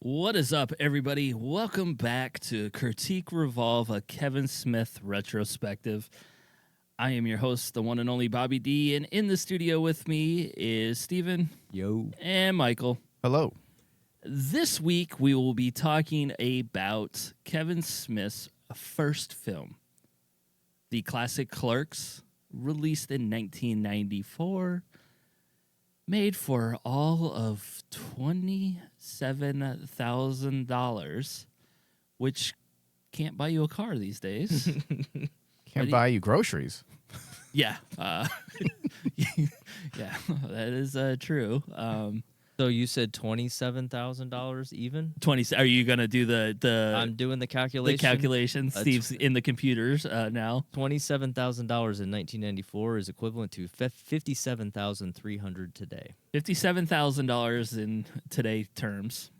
What is up, everybody? Welcome back to Critique Revolve, a Kevin Smith retrospective. I am your host, the one and only Bobby D, and in the studio with me is Steven. Yo. And Michael. Hello. This week, we will be talking about Kevin Smith's first film, the classic Clerks, released in 1994. Made for all of $27,000, which can't buy you a car these days. Can't buy you groceries. Yeah. Yeah, that is true. So you said $27,000 even? 20. Are you going to do the I'm doing the calculation. the calculation? Steve's in the computers now. $27,000 in 1994 is equivalent to $57,300 today. $57,000 in today terms.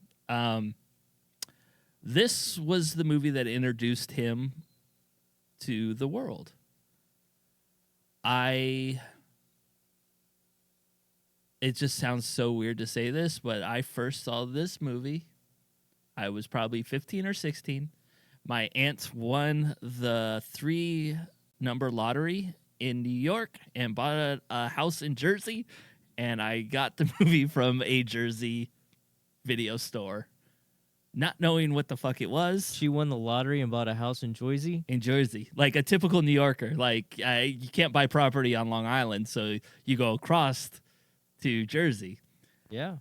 This was the movie that introduced him to the world. It just sounds so weird to say this, but I first saw this movie. I was probably 15 or 16. My aunt won the 3-number lottery in New York and bought a house in Jersey, and I got the movie from a Jersey video store, not knowing what the fuck it was. She won the lottery and bought a house in Jersey? In Jersey, like a typical New Yorker. Like, you can't buy property on Long Island, so you go across to Jersey. Yeah.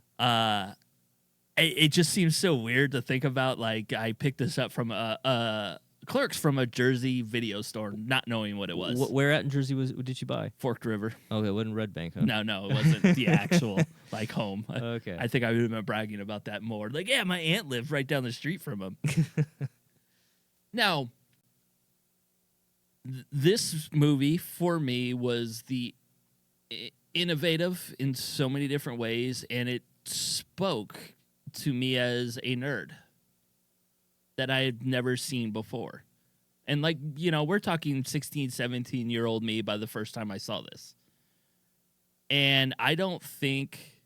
It just seems so weird to think about. Like, I picked this up from a Clerks from a Jersey video store, not knowing what it was. Where at in Jersey did you buy? Forked River. Okay, it wasn't Red Bank, huh? No, it wasn't the actual like home. Okay. I think I would have been bragging about that more. Like, yeah, my aunt lived right down the street from him. Now, this movie for me was the innovative in so many different ways, and it spoke to me as a nerd that I had never seen before. And, like, you know, we're talking 16, 17-year-old me by the first time I saw this. And I don't think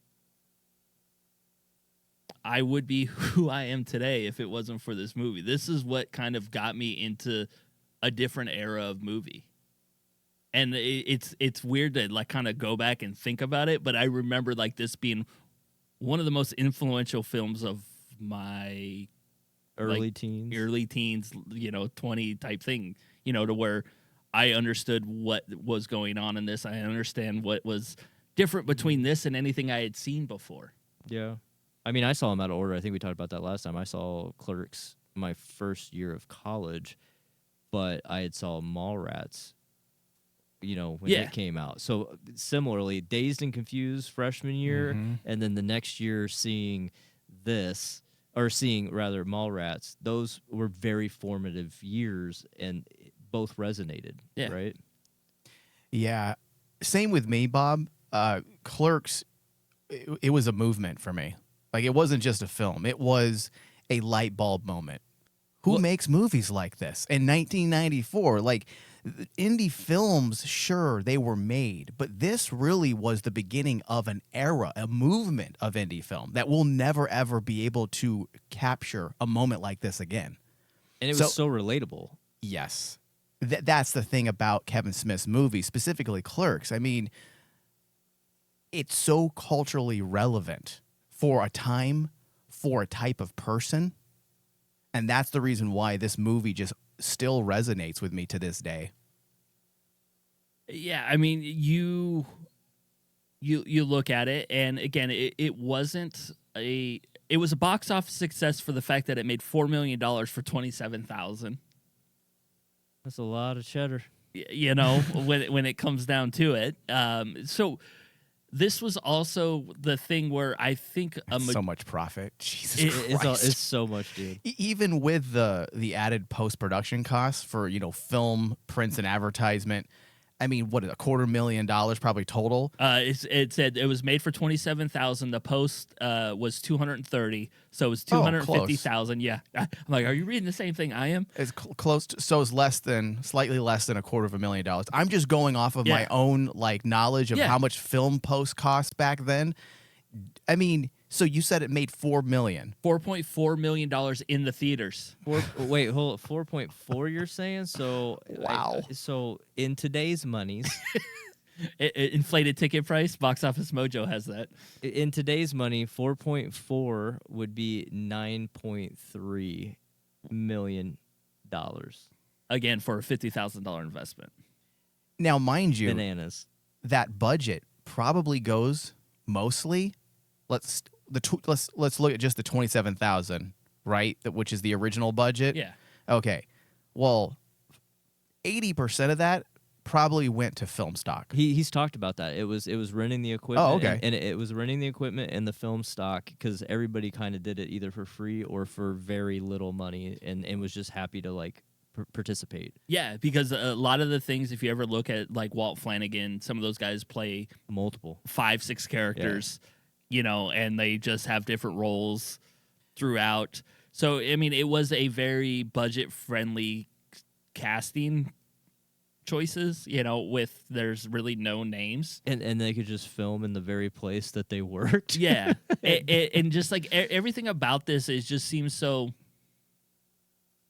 I would be who I am today if it wasn't for this movie. This is what kind of got me into a different era of movie. And it's weird to, like, kind of go back and think about it, but I remember, like, this being one of the most influential films of my Early teens, you know, 20 type thing, you know, to where I understood what was going on in this. I understand what was different between this and anything I had seen before. Yeah. I mean, I saw them out of order. I think we talked about that last time. I saw Clerks my first year of college, but I had saw Mallrats, you know, when it came out. So similarly, Dazed and Confused freshman year, and then the next year seeing this, or seeing rather Mallrats, those were very formative years, and both resonated, right? Yeah. Same with me, Bob. Clerks, it was a movement for me. Like, it wasn't just a film. It was a light bulb moment. Who makes movies like this in 1994? Like, indie films, sure, they were made, but this really was the beginning of an era, a movement of indie film that will never, ever be able to capture a moment like this again. And it was so relatable. Yes. That's the thing about Kevin Smith's movie, specifically Clerks. I mean, it's so culturally relevant for a time, for a type of person, and that's the reason why this movie just still resonates with me to this day. Yeah, I mean, you look at it, and again, it wasn't it was a box office success for the fact that it made $4 million for 27,000. That's a lot of cheddar. You know, when it comes down to it. So this was also the thing where I think so much profit. Jesus Christ. It's so much, dude. Even with the added post-production costs for, you know, film, prints, and advertisement, I mean, what, $250,000 probably total? It said it was made for 27,000. The post was 230, so it was 250,000. Yeah, I'm like, are you reading the same thing I am? It's close to, so it's slightly less than $250,000. I'm just going off of my own, like, knowledge of how much film post cost back then. I mean, So you said it made $4 million. $4.4 million in the theaters. Wait, hold 4.4 you're saying? So Wow. so in today's monies, Inflated ticket price. Box Office Mojo has that. in today's money, 4.4 would be $9.3 million. Again, for a $50,000 investment. Now, mind you, Bananas. that budget probably goes mostly. Let's look at just the 27,000, right? Which is the original budget. Yeah. Okay. Well, 80% of that probably went to film stock. He's talked about that. It was renting the equipment. Oh, okay. And it was renting the equipment and the film stock because everybody kind of did it either for free or for very little money and was just happy to like participate. Yeah, because a lot of the things, if you ever look at like Walt Flanagan, some of those guys play Multiple 5-6 characters, and they just have different roles throughout. So, I mean, it was a very budget-friendly casting choices, with there's really no names. And they could just film in the very place that they worked. Yeah. And just like everything about this just seems so...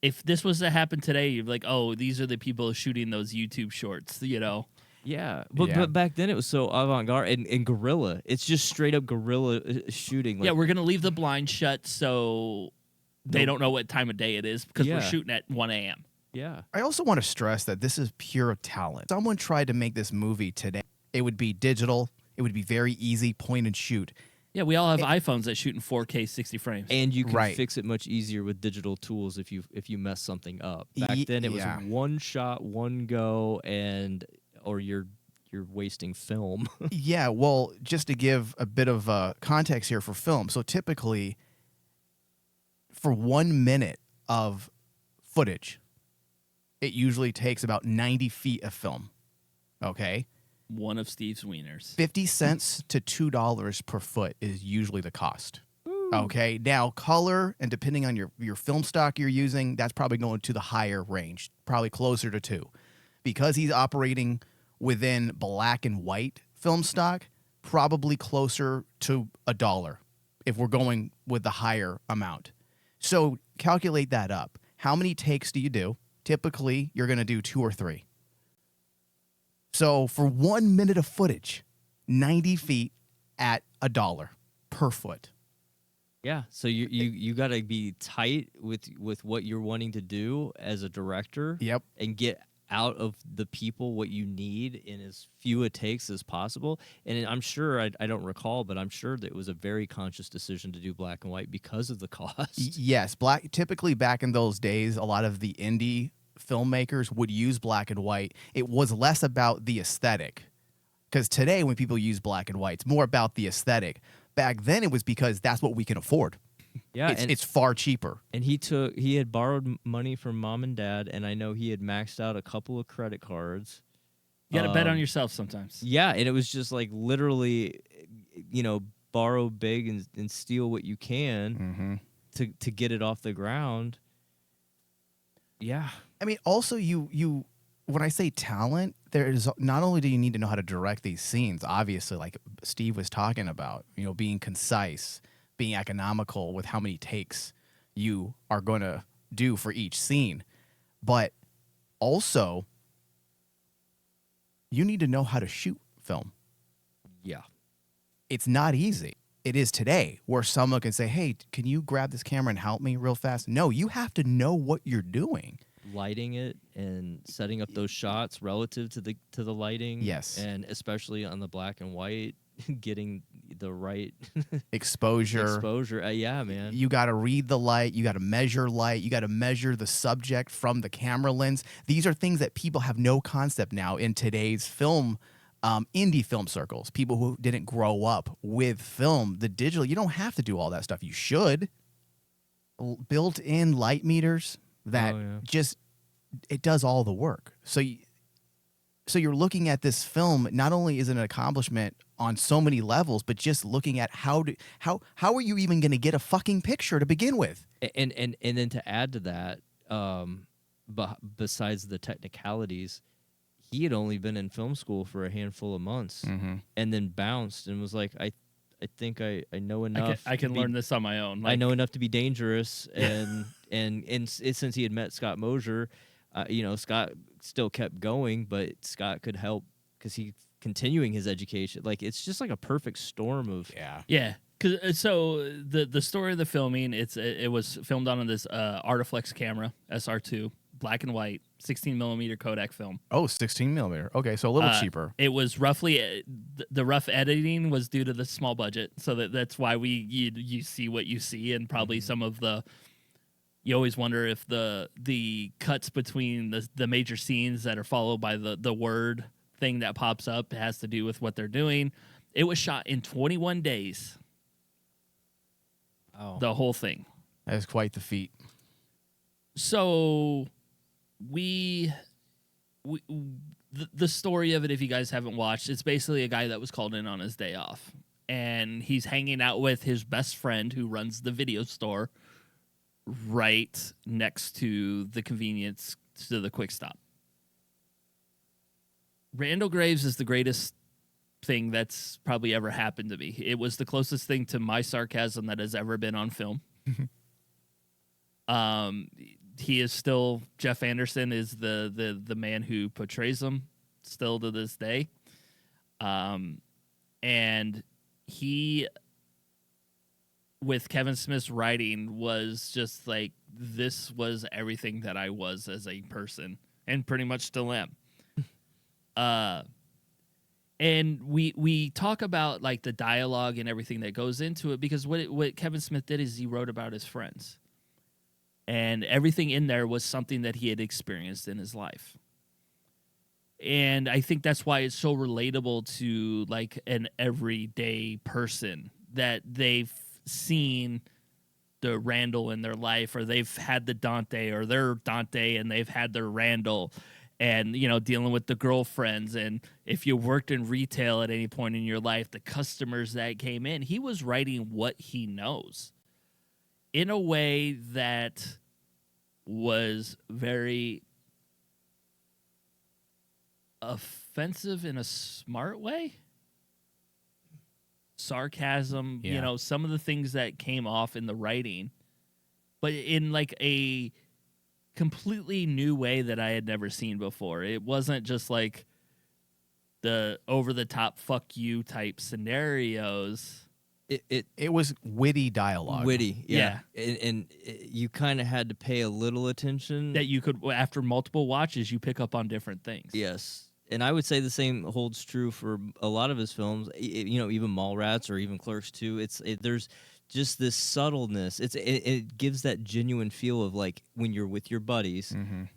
If this was to happen today, you'd be like, oh, these are the people shooting those YouTube shorts, Yeah, but back then it was so avant-garde and guerrilla. It's just straight up guerrilla shooting. Like, yeah, we're going to leave the blind shut so they don't know what time of day it is because we're shooting at 1 a.m. Yeah. I also want to stress that this is pure talent. Someone tried to make this movie today. It would be digital. It would be very easy, point and shoot. Yeah, we all have iPhones that shoot in 4K 60 frames. And you can fix it much easier with digital tools if you mess something up. Back then it was one shot, one go, or you're wasting film. Yeah, well, just to give a bit of context here for film. So typically, for 1 minute of footage, it usually takes about 90 feet of film. Okay? One of Steve's wieners. 50 cents to $2 per foot is usually the cost. Okay, now color, and depending on your film stock you're using, that's probably going to the higher range, probably closer to 2. Because he's operating within black and white film stock, probably closer to $1 if we're going with the higher amount. So calculate that up. How many takes do you do? Typically, you're going to do 2 or 3. So for 1 minute of footage, 90 feet at $1 per foot. Yeah, so you got to be tight with what you're wanting to do as a director. Yep. And get out of the people what you need in as few takes as possible. And I'm sure, I don't recall, but I'm sure that it was a very conscious decision to do black and white because of the cost. Yes, typically back in those days, a lot of the indie filmmakers would use black and white. It was less about the aesthetic, because today when people use black and white, it's more about the aesthetic. Back then it was because that's what we can afford. Yeah, it's far cheaper. And he had borrowed money from mom and dad, and I know he had maxed out a couple of credit cards. You got to bet on yourself sometimes. Yeah, and it was just like literally, borrow big and steal what you can to get it off the ground. Yeah. I mean, also you when I say talent, there is not only do you need to know how to direct these scenes, obviously, like Steve was talking about, being concise, being economical with how many takes you are going to do for each scene, but also you need to know how to shoot film. Yeah. It's not easy. It is today, where someone can say, hey, can you grab this camera and help me real fast? No, you have to know what you're doing. Lighting it and setting up those shots relative to the lighting. Yes. And especially on the black and white, getting the right exposure. Yeah, man. You got to read the light. You got to measure light. You got to measure the subject from the camera lens. These are things that people have no concept now in today's film, indie film circles. People who didn't grow up with film, the digital. You don't have to do all that stuff. You should. Built-in light meters that it does all the work. So you're looking at this film, not only is it an accomplishment on so many levels, but just looking at how are you even going to get a fucking picture to begin with? And then to add to that, besides the technicalities, he had only been in film school for a handful of months, and then bounced and was like, I think I know enough. I can learn this on my own. Like, I know enough to be dangerous, and since he had met Scott Mosier, Scott still kept going, but Scott could help because he continuing his education. Like it's just like a perfect storm of Yeah. So the story of the filming, it was filmed on this Artiflex camera, SR2, black and white, 16 millimeter Kodak film. Oh, 16 millimeter. Okay, so a little cheaper. It was roughly the rough editing was due to the small budget, so that's why you see what you see, and probably some of the. You always wonder if the cuts between the major scenes that are followed by the word thing that pops up has to do with what they're doing. It was shot in 21 days. Oh. The whole thing. That is quite the feat. So the story of it, if you guys haven't watched, it's basically a guy that was called in on his day off, and he's hanging out with his best friend who runs the video store right next to the convenience, to the Quick Stop. Randall Graves is the greatest thing that's probably ever happened to me. It was the closest thing to my sarcasm that has ever been on film. He is still, Jeff Anderson is the man who portrays him still to this day. And he, with Kevin Smith's writing, was just like, this was everything that I was as a person, and pretty much still am. And we talk about like the dialogue and everything that goes into it, because what Kevin Smith did is he wrote about his friends, and everything in there was something that he had experienced in his life. And I think that's why it's so relatable to like an everyday person, that they've seen the Randall in their life, or they've had the Dante, or their Dante and they've had their Randall. And, dealing with the girlfriends. And if you worked in retail at any point in your life, the customers that came in, he was writing what he knows in a way that was very offensive in a smart way. Sarcasm, some of the things that came off in the writing, but in like a completely new way that I had never seen before. It wasn't just like the over-the-top fuck you type scenarios. It was witty dialogue. Witty, yeah. And you kind of had to pay a little attention. That you could, after multiple watches, you pick up on different things. Yes. And I would say the same holds true for a lot of his films, even Mallrats or even Clerks 2. There's just this subtleness. It gives that genuine feel of like when you're with your buddies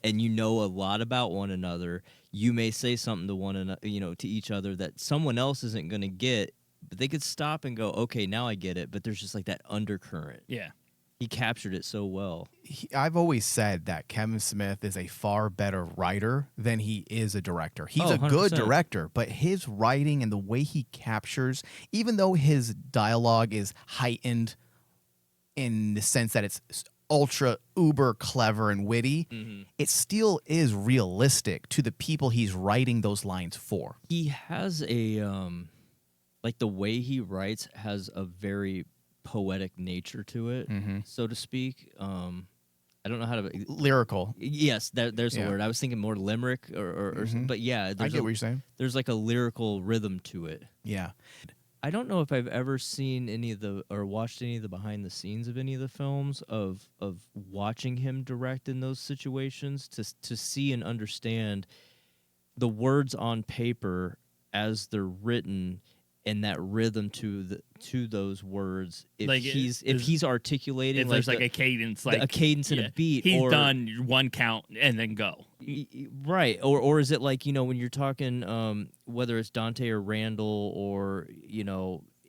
and you know a lot about one another, you may say something to one another, to each other that someone else isn't going to get, but they could stop and go, okay, now I get it. But there's just like that undercurrent. Yeah. He captured it so well. I've always said that Kevin Smith is a far better writer than he is a director. He's a good director, but his writing and the way he captures, even though his dialogue is heightened in the sense that it's ultra uber clever and witty, it still is realistic to the people he's writing those lines for. He has a like the way he writes has a very poetic nature to it, so to speak. I don't know how to lyrical. Yes, there's a word. I was thinking more limerick or but yeah, I get what you're saying. There's like a lyrical rhythm to it. Yeah. I don't know if I've ever seen watched any of the behind the scenes of any of the films of watching him direct in those situations to see and understand the words on paper as they're written and that rhythm to those words. If like he's articulating, if there's like a cadence, like a cadence and a beat, he's done one count and then go. Right, or is it like when you're talking whether it's Dante or Randall or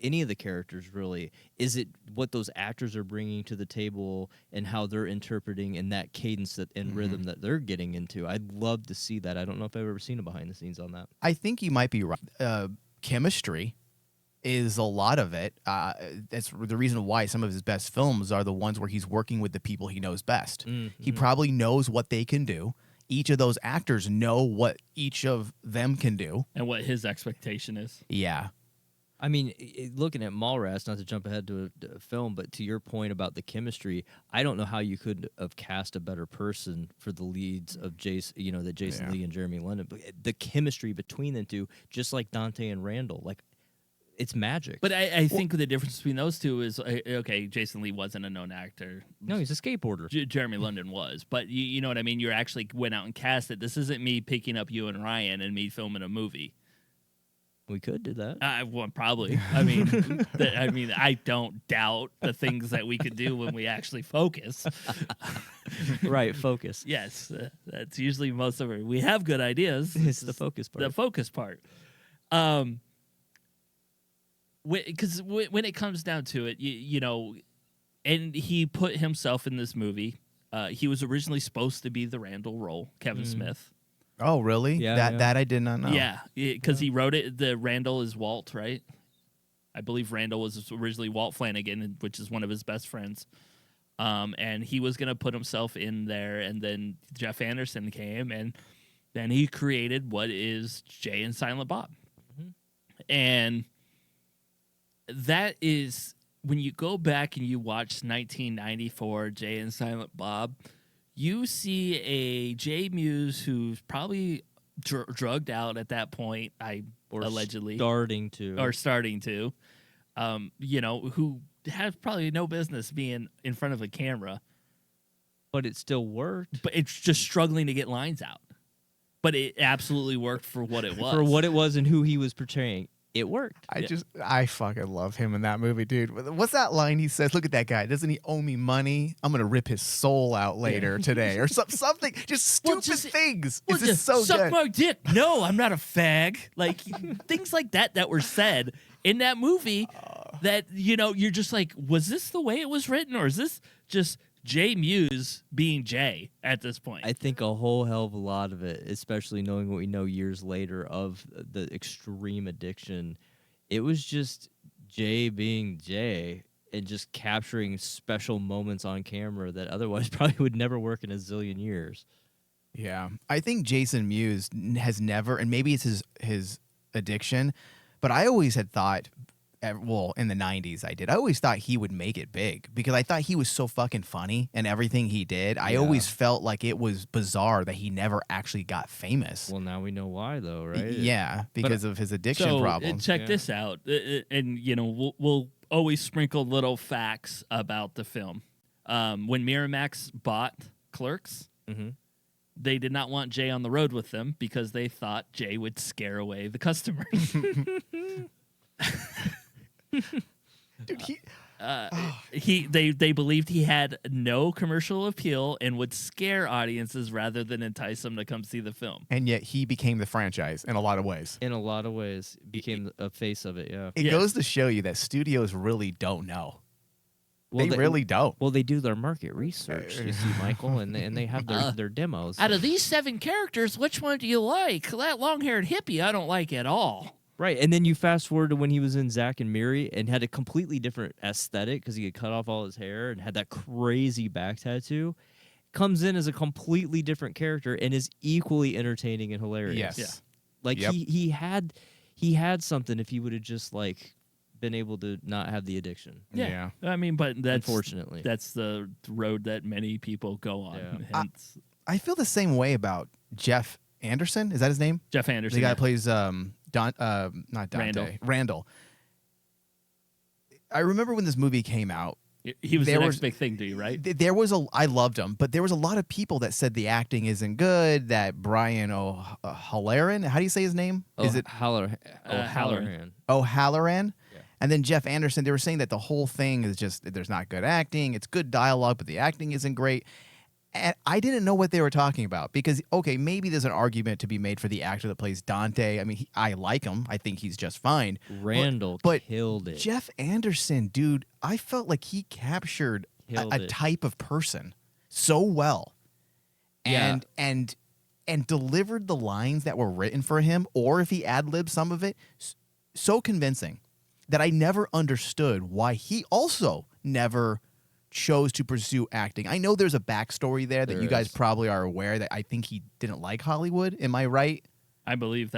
any of the characters really, is it what those actors are bringing to the table and how they're interpreting and that cadence and rhythm that they're getting into? I'd love to see that. I don't know if I've ever seen a behind the scenes on that. I think you might be right. Chemistry is a lot of it. That's the reason why some of his best films are the ones where he's working with the people he knows best. He probably knows what they can do. Each of those actors know what each of them can do. And what his expectation is. Yeah. I mean, looking at Mallrats, not to jump ahead to a film, but to your point about the chemistry, I don't know how you could have cast a better person for the leads of Jason, the Jason Lee and Jeremy London. But the chemistry between the two, just like Dante and Randall, like it's magic. But I think the difference between those two is, okay, Jason Lee wasn't a known actor. No, he's a skateboarder. Jeremy London was. But you know what I mean? You actually went out and cast it. This isn't me picking up you and Ryan and me filming a movie. We could do that. Well, probably. I mean, I don't doubt the things that we could do when we actually focus. Right, focus. Yes, that's usually most of it. We have good ideas. It's the focus part. The focus part. Because when it comes down to it, and he put himself in this movie. He was originally supposed to be the Randall role, Kevin Smith. Oh, really? Yeah, That I did not know. Yeah, because he wrote it. The Randall is Walt, right? I believe Randall was originally Walt Flanagan, which is one of his best friends. And he was going to put himself in there, and then Jeff Anderson came, and then he created what is Jay and Silent Bob. Mm-hmm. And that is, when you go back and you watch 1994 Jay and Silent Bob, you see a Jay Muse who's probably drugged out at that point, allegedly. Starting to. Who has probably no business being in front of a camera. But it still worked. But it's just struggling to get lines out. But it absolutely worked for what it was. For what it was and who he was portraying. It worked. I fucking love him in that movie, dude. What's that line he says? Look at that guy. Doesn't he owe me money? I'm gonna rip his soul out later today, or something. Just stupid things. It's just so suck good. My dick. No, I'm not a fag. Like things like that were said in that movie. That you're just like, was this the way it was written, or is this just Jay Muse being Jay at this point? I think a whole hell of a lot of it, especially knowing what we know years later of the extreme addiction, it was just Jay being Jay and just capturing special moments on camera that otherwise probably would never work in a zillion years. Yeah. I think Jason Mewes has never, and maybe it's his addiction, but I always had thought, well, in the 90s I always thought he would make it big because I thought he was so fucking funny and everything he did. I always felt like it was bizarre that he never actually got famous. Well, now we know why, though, right? Yeah, because of his addiction problem. Check this out. And, we'll always sprinkle little facts about the film. When Miramax bought Clerks, they did not want Jay on the road with them because they thought Jay would scare away the customers. Dude, they believed he had no commercial appeal and would scare audiences rather than entice them to come see the film. And yet he became the franchise in a lot of ways. In a lot of ways, became a face of it. Yeah, it goes to show you that studios really don't know. Well, they really don't. Well, they do their market research, you see, Michael, and they have their demos. Out of these 7 characters, which one do you like? That long-haired hippie I don't like at all. Right, and then you fast forward to when he was in Zack and Miri and had a completely different aesthetic because he had cut off all his hair and had that crazy back tattoo. Comes in as a completely different character and is equally entertaining and hilarious. Yes, yeah. Like he had something if he would have just like been able to not have the addiction. Yeah. I mean, but that's unfortunately that's the road that many people go on. Yeah. Hence, I feel the same way about Jeff Anderson. Is that his name? Jeff Anderson. The guy who plays not Dante. Randall. I remember when this movie came out. He was the next big thing to you, right? I loved him, but there was a lot of people that said the acting isn't good. That Brian O'Halloran, how do you say his name? Is it O'Halloran? O'Halloran. Yeah. And then Jeff Anderson. They were saying that the whole thing is just there's not good acting. It's good dialogue, but the acting isn't great. And I didn't know what they were talking about because, okay, maybe there's an argument to be made for the actor that plays Dante. I mean, I like him. I think he's just fine. Randall killed it. Jeff Anderson, dude, I felt like he captured a type of person so well. And delivered the lines that were written for him, or if he ad-libbed some of it, so convincing that I never understood why he also never chose to pursue acting. I know there's a backstory there that you guys probably are aware that I think he didn't like Hollywood. Am I right? I believe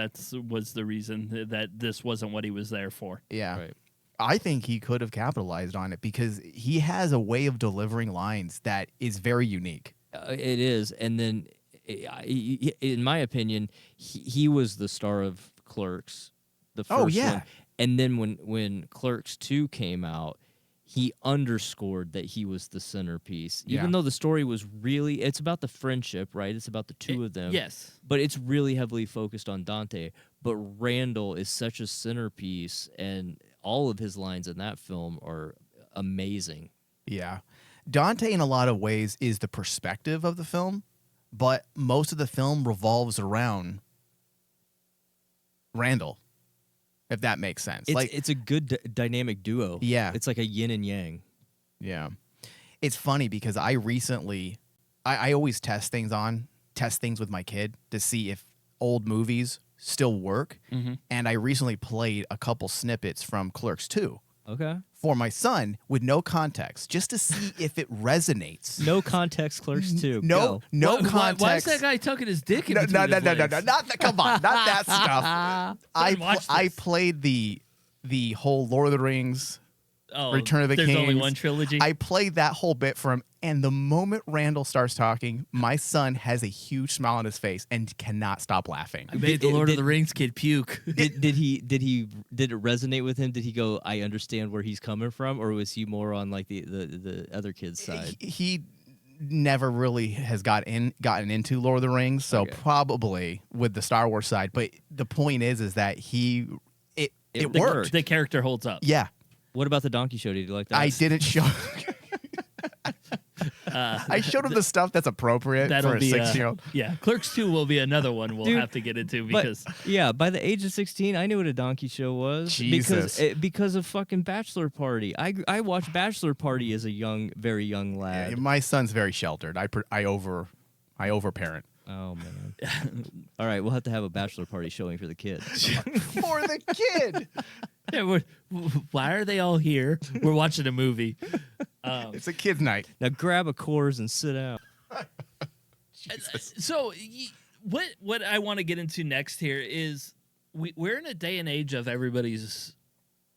was the reason that this wasn't what he was there for. Yeah. Right. I think he could have capitalized on it because he has a way of delivering lines that is very unique. It is, and then, in my opinion, he was the star of Clerks, the first one, and then when Clerks 2 came out, he underscored that he was the centerpiece, even though the story was really, it's about the friendship, right? It's about the two of them. Yes. But it's really heavily focused on Dante. But Randall is such a centerpiece, and all of his lines in that film are amazing. Yeah. Dante, in a lot of ways, is the perspective of the film, but most of the film revolves around Randall, if that makes sense. It's a good dynamic duo. Yeah. It's like a yin and yang. Yeah. It's funny because I recently, I always test things with my kid to see if old movies still work. Mm-hmm. And I recently played a couple snippets from Clerks 2 Okay. for my son with no context, just to see if it resonates. No context, Clerks 2. No context. Why is that guy tucking his dick in No, between his legs? not that. Come on, not that stuff. I played the whole Lord of the Rings, Return of the There's Kings. only one trilogy. I played that whole bit for him, and the moment Randall starts talking, my son has a huge smile on his face and cannot stop laughing. I made the Lord of the Rings kid puke. Did it resonate with him? Did he go, I understand where he's coming from, or was he more on like the other kid's side? He never really has gotten into Lord of the Rings, so probably with the Star Wars side. But the point is that it worked. The character holds up. Yeah. What about the donkey show? Did you like that? I didn't show. I showed him the stuff that's appropriate for a 6-year-old. Yeah, Clerks 2 will be another one we'll have to get into because by the age of 16, I knew what a donkey show was. Jesus. Because of fucking Bachelor Party. I watched Bachelor Party as a very young lad. Yeah, my son's very sheltered. I overparent. Oh man! All right, we'll have to have a Bachelor Party showing for the kids. For the kid. yeah, why are they all here? We're watching a movie. It's a kid's night. Now grab a Coors and sit down. So, what I want to get into next here is we're in a day and age of everybody's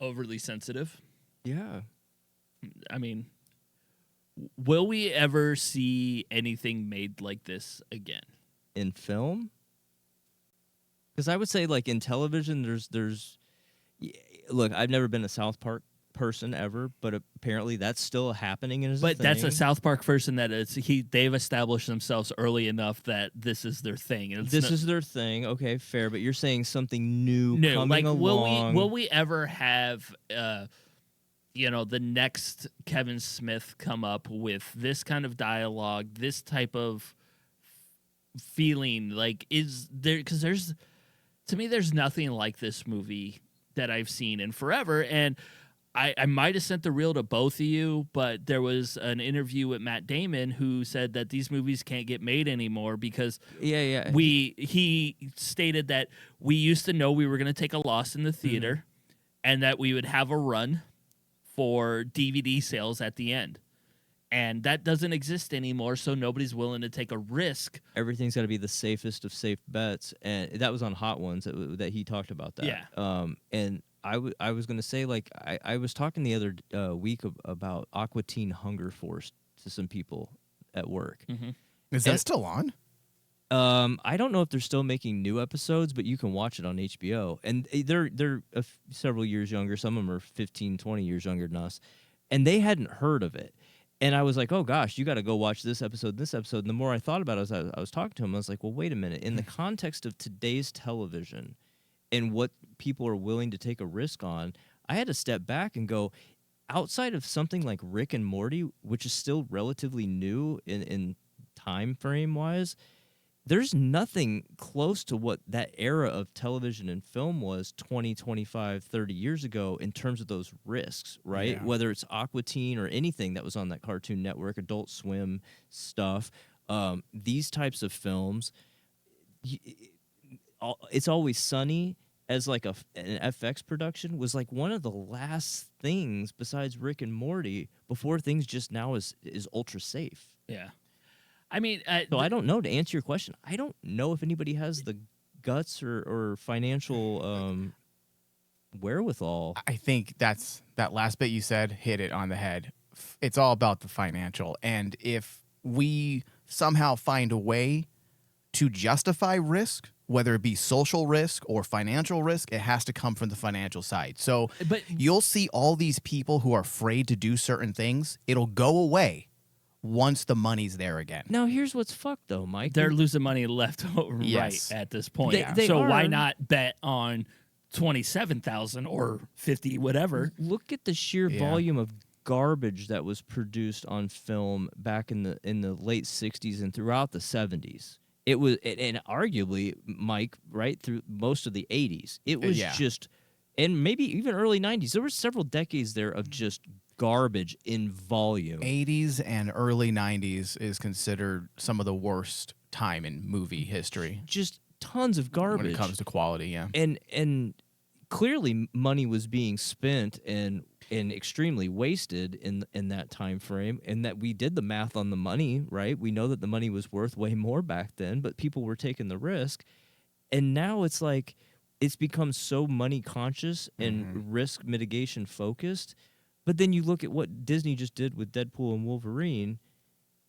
overly sensitive. Yeah. I mean, will we ever see anything made like this again? In film? Because I would say, like, in television, there's look, I've never been a South Park person ever, but apparently that's still happening. But that's a South Park person that they've established themselves early enough that this is their thing. This is their thing. Okay, fair. But you're saying something new coming like, along. Will we ever have the next Kevin Smith come up with this kind of dialogue, this type of feeling? Like, is there, because to me there's nothing like this movie that I've seen in forever. And I might have sent the reel to both of you, but there was an interview with Matt Damon who said that these movies can't get made anymore because he stated that we used to know we were going to take a loss in the theater and that we would have a run for DVD sales at the end. And that doesn't exist anymore, so nobody's willing to take a risk. Everything's got to be the safest of safe bets, and that was on Hot Ones that he talked about that. Yeah. And I was going to say, like, I was talking the other week about Aqua Teen Hunger Force to some people at work. Mm-hmm. Is that still on? I don't know if they're still making new episodes, but you can watch it on HBO. And they're several years younger. Some of them are 15, 20 years younger than us. And they hadn't heard of it. And I was like, oh, gosh, you got to go watch this episode. And the more I thought about it, I was talking to him, I was like, well, wait a minute. In the context of today's television and what people are willing to take a risk on, I had to step back and go, outside of something like Rick and Morty, which is still relatively new in time frame-wise, there's nothing close to what that era of television and film was 20, 25, 30 years ago in terms of those risks, right? Yeah. Whether it's Aqua Teen or anything that was on that Cartoon Network, Adult Swim stuff, these types of films, It's Always Sunny as like an FX production was like one of the last things besides Rick and Morty before things just now is ultra safe. Yeah. I mean, so I don't know, to answer your question, I don't know if anybody has the guts or financial wherewithal. I think that last bit you said hit it on the head. It's all about the financial. And if we somehow find a way to justify risk, whether it be social risk or financial risk, it has to come from the financial side. So But you'll see all these people who are afraid to do certain things. It'll go away once the money's there again. Now, here's what's fucked, though, Mike. they're losing money left Yes. right at this point. They So why are. not bet on 27,000 or 50, whatever? Look at the sheer Yeah. volume of garbage that was produced on film back in the late 60s and throughout the 70s. It was, and arguably, Mike, right through most of the 80s, it was Yeah. just, and maybe even early 90s. There were several decades there of just garbage in volume. 80s and early 90s is considered some of the worst time in movie history Just tons of garbage. when it comes to quality, yeah. And clearly money was being spent and extremely wasted in that time frame, and that we did the math on the money, right? We know that the money was worth way more back then, but people were taking the risk. And now it's like it's become so money conscious and risk mitigation focused. But then you look at what Disney just did with Deadpool and Wolverine,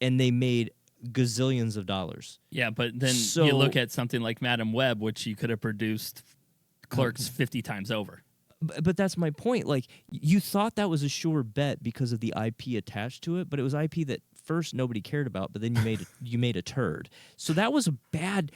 and they made gazillions of dollars. Yeah, but then So- you look at something like Madam Web, which you could have produced Clerks 50 times over. But that's my point. Like, you thought that was a sure bet because of the IP attached to it, but it was IP that first nobody cared about, but then you made a turd. So that was a bad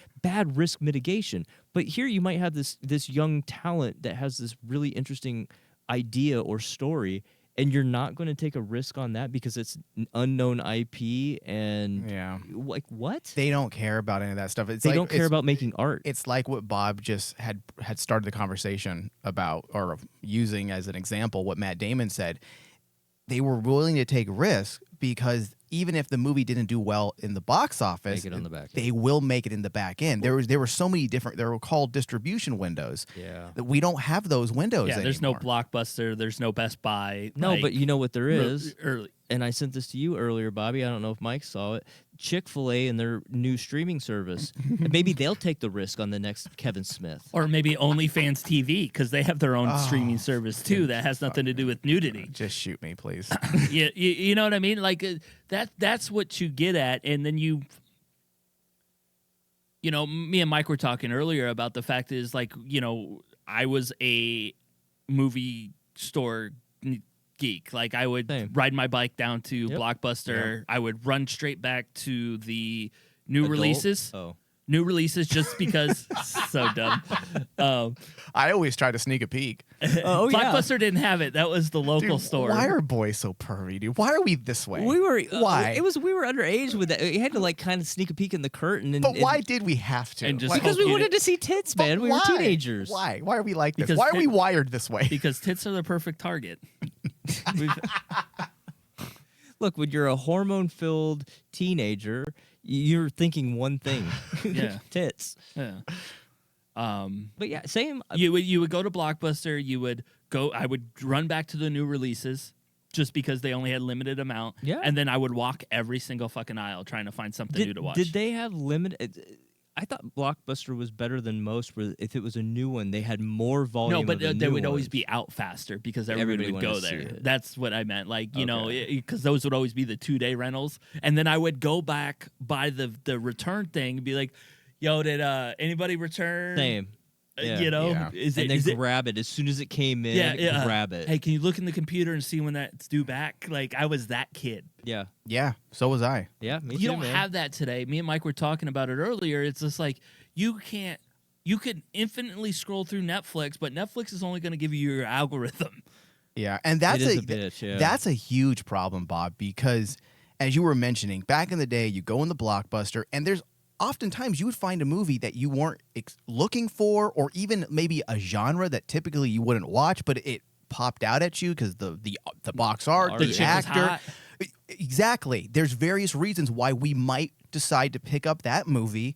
risk mitigation. But here you might have this young talent that has this really interesting idea or story, and you're not going to take a risk on that because it's an unknown IP and Yeah. like what? They don't care about any of that stuff. It's They like, don't care it's- about making art. It's like what Bob just had started the conversation about, or using as an example what Matt Damon said. They were willing to take risks because even if the movie didn't do well in the box office, Make it on the back end. they will make it in the back end. There were so many different. They were called distribution windows. Yeah. That we don't have those windows. Yeah, there's no anymore. Blockbuster, there's no Best Buy. No, like, but you know what there is? early. And I sent this to you earlier, Bobby. I don't know if Mike saw it. Chick-fil-A and their new streaming service. Maybe they'll take the risk on the next Kevin Smith. Or maybe OnlyFans TV, because they have their own streaming service too that has nothing to do with nudity. Just shoot me, please. You know what I mean? Like that's what you get at, and then me and Mike were talking earlier about the fact is like I was a movie store geek. Like I would Same. ride my bike down to Yep. Blockbuster. I would run straight back to the new Adult? releases. Oh. New releases just because so dumb. I always try to sneak a peek. Oh, yeah. Blockbuster didn't have it. That was the local Dude, store. Why are boys so pervy, dude? Why are we this way? We were Why? we were underage with that. You had to like kind of sneak a peek in the curtain, and But why did we have to? And just Why- Because we Hope you wanted did- to see tits, But man. We were why? teenagers. Why? Why are we like this? Because Why are we tit- wired this way? because tits are the perfect target. We've- Look, when you're a hormone-filled teenager, you're thinking one thing: Yeah. tits. yeah. But yeah, same. You would go to Blockbuster. I would run back to the new releases just because they only had limited amount. Yeah. And then I would walk every single fucking aisle trying to find something new to watch. Did they have limited? I thought Blockbuster was better than most. Where if it was a new one, they had more volume. No, but of the they new would always ones. be out faster because everybody would wanted go to see there. it. That's what I meant. Like, Okay. because those would always be the 2-day rentals. And then I would go back by the return thing and be like, yo, did anybody return? Same. Yeah. Yeah. Is And it, then grab it as soon as it came in. yeah, grab it. Hey, can you look in the computer and see when that's due back? Like, I was that kid. Yeah, Yeah, so was I. yeah. Me You too, don't man. have that today. Me and Mike were talking about it earlier. It's just like you could infinitely scroll through Netflix, but Netflix is only going to give you your algorithm. Yeah, and that's It is a bitch, yeah. That's a huge problem, Bob, because as you were mentioning, back in the day, you go in the Blockbuster, and there's oftentimes you would find a movie that you weren't looking for, or even maybe a genre that typically you wouldn't watch, but it popped out at you because the box art, The the chick was actor. hot. Exactly. There's various reasons why we might decide to pick up that movie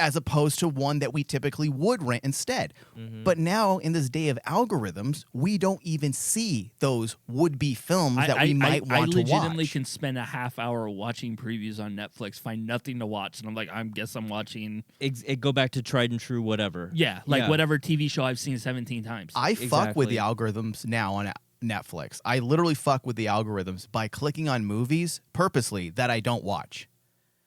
as opposed to one that we typically would rent instead. But now, in this day of algorithms, we don't even see those would-be films that we might want to watch. I legitimately can spend a half hour watching previews on Netflix, find nothing to watch, and I'm like, I guess I'm watching... Go back to tried and true whatever. Yeah, whatever TV show I've seen 17 times. I fuck with the algorithms now on Netflix. I literally fuck with the algorithms by clicking on movies purposely that I don't watch.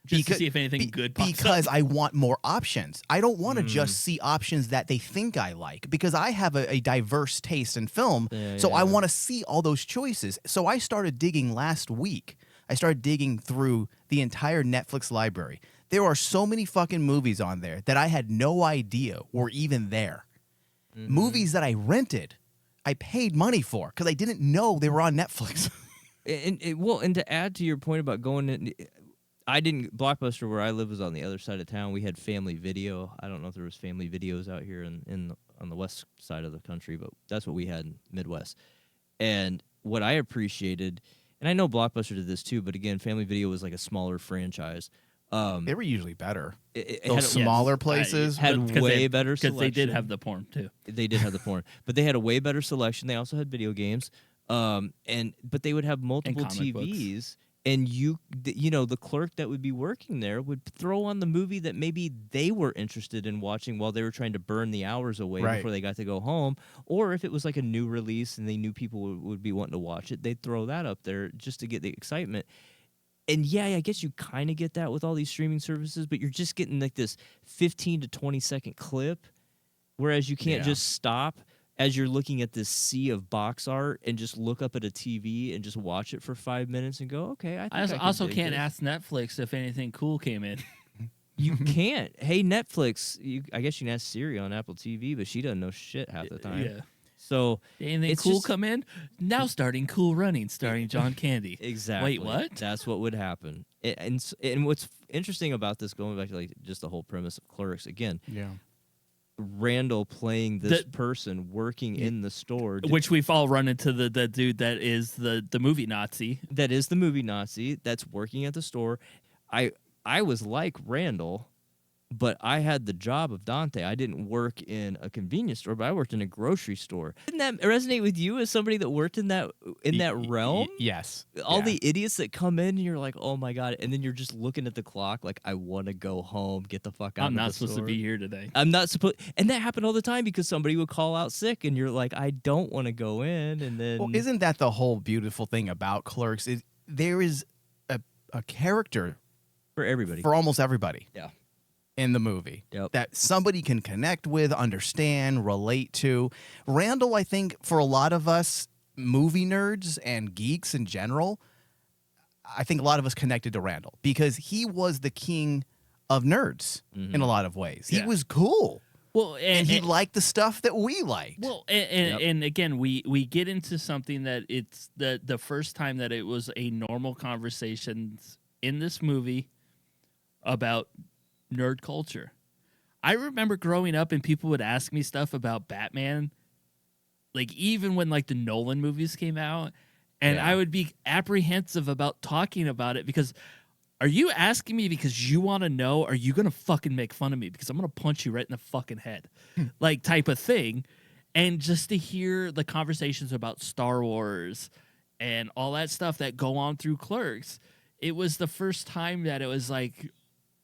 Just to see if anything good pops because up. I want more options. I don't want to just see options that they think I like because I have a diverse taste in film. I want to see all those choices. So I started digging last week. I started digging through the entire Netflix library. There are so many fucking movies on there that I had no idea were even there. Movies that I rented, I paid money for because I didn't know they were on Netflix. And to add to your point about going in... Blockbuster where I live was on the other side of town. We had Family Video. I don't know if there was Family Videos out here on the west side of the country, but that's what we had in Midwest. And what I appreciated, and I know Blockbuster did this too, but again, Family Video was like a smaller franchise. They were usually better. Those smaller places had way better selection. Because they did have the porn too. They did have the porn, but they had a way better selection. They also had video games, but they would have multiple TVs. Books. And the clerk that would be working there would throw on the movie that maybe they were interested in watching while they were trying to burn the hours away before they got to go home. Or if it was like a new release and they knew people would be wanting to watch it, they'd throw that up there just to get the excitement. And yeah, I guess you kind of get that with all these streaming services, but you're just getting like this 15 to 20 second clip, whereas you can't just stop as you're looking at this sea of box art and just look up at a TV and just watch it for 5 minutes and go, okay, I also can't ask Netflix if anything cool came in. You can't. Hey, Netflix, I guess you can ask Siri on Apple TV, but she doesn't know shit half the time. Yeah. So anything cool come in? Now starting Cool Running, starring John Candy. Exactly. Wait, what? That's what would happen. And what's interesting about this, going back to like just the whole premise of Clerks again. Yeah. Randall playing this person working in the store, which we've all run into the dude that is the movie Nazi. That is the movie Nazi that's working at the store. I was like Randall, but I had the job of Dante. I didn't work in a convenience store, but I worked in a grocery store. Didn't that resonate with you as somebody that worked in that realm? Yes. All the idiots that come in and you're like, oh my God. And then you're just looking at the clock like, I want to go home, get the fuck out of the store. I'm not supposed to be here today. I'm not supposed. And that happened all the time because somebody would call out sick and you're like, I don't want to go in. And then. Well, isn't that the whole beautiful thing about Clerks? There is a character for everybody. For almost everybody. Yeah. In the movie that somebody can connect with, understand, relate to. Randall, I think, for a lot of us movie nerds and geeks in general, I think a lot of us connected to Randall because he was the king of nerds in a lot of ways. He was cool. Well, and he liked the stuff that we liked. Well, and again, we get into something that it's the first time that it was a normal conversation in this movie about nerd culture. I remember growing up and people would ask me stuff about Batman, like even when like the Nolan movies came out, and I would be apprehensive about talking about it because are you asking me because you want to know? Or are you going to fucking make fun of me because I'm going to punch you right in the fucking head? Like type of thing. And just to hear the conversations about Star Wars and all that stuff that go on through Clerks, it was the first time that it was like,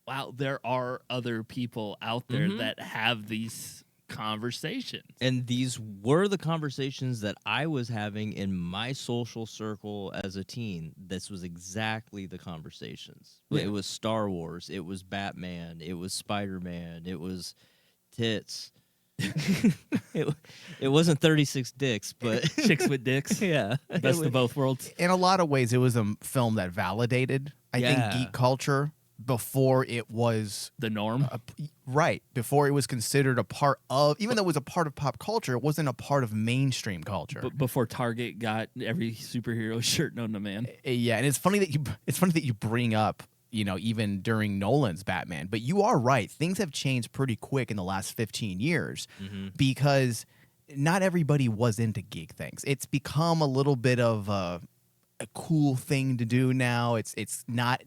wow, there are other people out there that have these conversations. And these were the conversations that I was having in my social circle as a teen. This was exactly the conversations. Yeah. It was Star Wars. It was Batman. It was Spider-Man. It was tits. It wasn't 36 dicks, but chicks with dicks. Yeah. Best of both worlds. In a lot of ways, it was a film that validated, I think, geek culture before it was the norm. Before it was considered a part of, even though it was a part of pop culture, it wasn't a part of mainstream culture. Before Target got every superhero shirt known to man. Yeah, and it's funny that you bring up, even during Nolan's Batman, but you are right. Things have changed pretty quick in the last 15 years because not everybody was into geek things. It's become a little bit of a cool thing to do now. It's not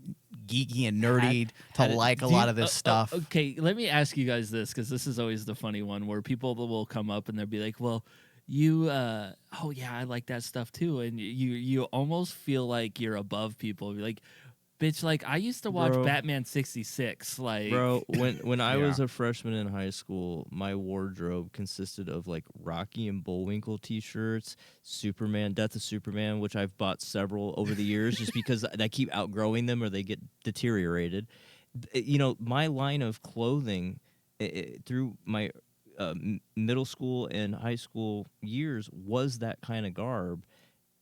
geeky and nerdy to like a lot of this stuff. Okay, let me ask you guys this, because this is always the funny one where people will come up and they'll be like, well, you oh yeah, I like that stuff too, and you almost feel like you're above people. You're like, bitch, like I used to watch Batman 66. Like, bro, when I was a freshman in high school, my wardrobe consisted of like Rocky and Bullwinkle t-shirts, Superman, Death of Superman, which I've bought several over the years just because I keep outgrowing them or they get deteriorated. You know, my line of clothing through my middle school and high school years was that kind of garb,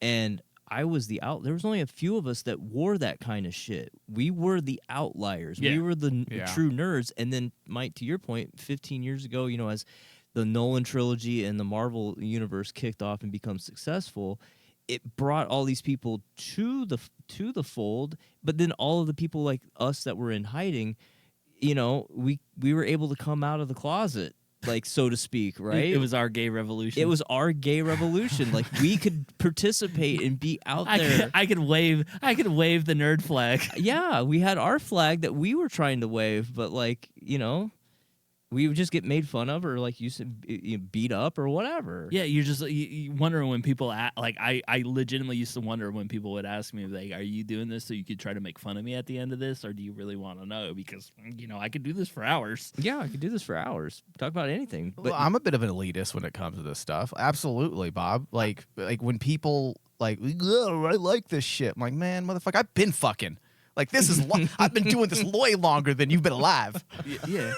and I was there was only a few of us that wore that kind of shit. We were the outliers. Yeah. We were the true nerds. And then, Mike, to your point, 15 years ago, you know, as the Nolan trilogy and the Marvel universe kicked off and become successful, it brought all these people to the fold. But then all of the people like us that were in hiding, you know, we were able to come out of the closet, like, so to speak, right? It was our gay revolution. It was our gay revolution. Like, we could participate and be out there. I could wave the nerd flag. Yeah, we had our flag that we were trying to wave, but, like, you know, we would just get made fun of or, like you said, beat up or whatever. Yeah, you're just you wonder when people like I legitimately used to wonder when people would ask me, like, are you doing this so you could try to make fun of me at the end of this, or do you really want to know? Because, you know, I could do this for hours. Yeah, I could do this for hours. Talk about anything. But Well, I'm a bit of an elitist when it comes to this stuff. Absolutely, Bob. Like when people like, oh, I like this shit. I'm like, man, motherfucker, I've been fucking. Like, this is I've been doing this way longer than you've been alive. Yeah.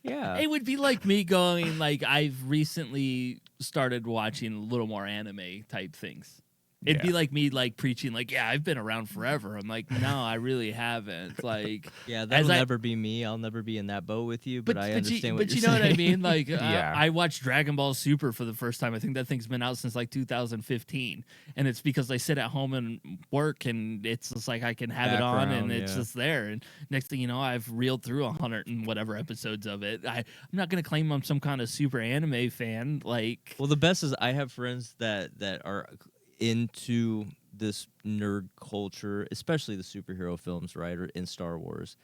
yeah. It would be like me going, like, I've recently started watching a little more anime type things. It'd be like me, like, preaching, like, yeah, I've been around forever. I'm like, no, I really haven't. Like, yeah, that'll never be me. I'll never be in that boat with you, but I understand what you're saying. But you know what I mean? Like, Yeah. I watched Dragon Ball Super for the first time. I think that thing's been out since, like, 2015. And it's because I sit at home and work, and it's just like I can have it on, and it's just there. And next thing you know, I've reeled through 100 and whatever episodes of it. I'm not going to claim I'm some kind of super anime fan. Like, well, the best is I have friends that are into this nerd culture, especially the superhero films, right, or in Star Wars.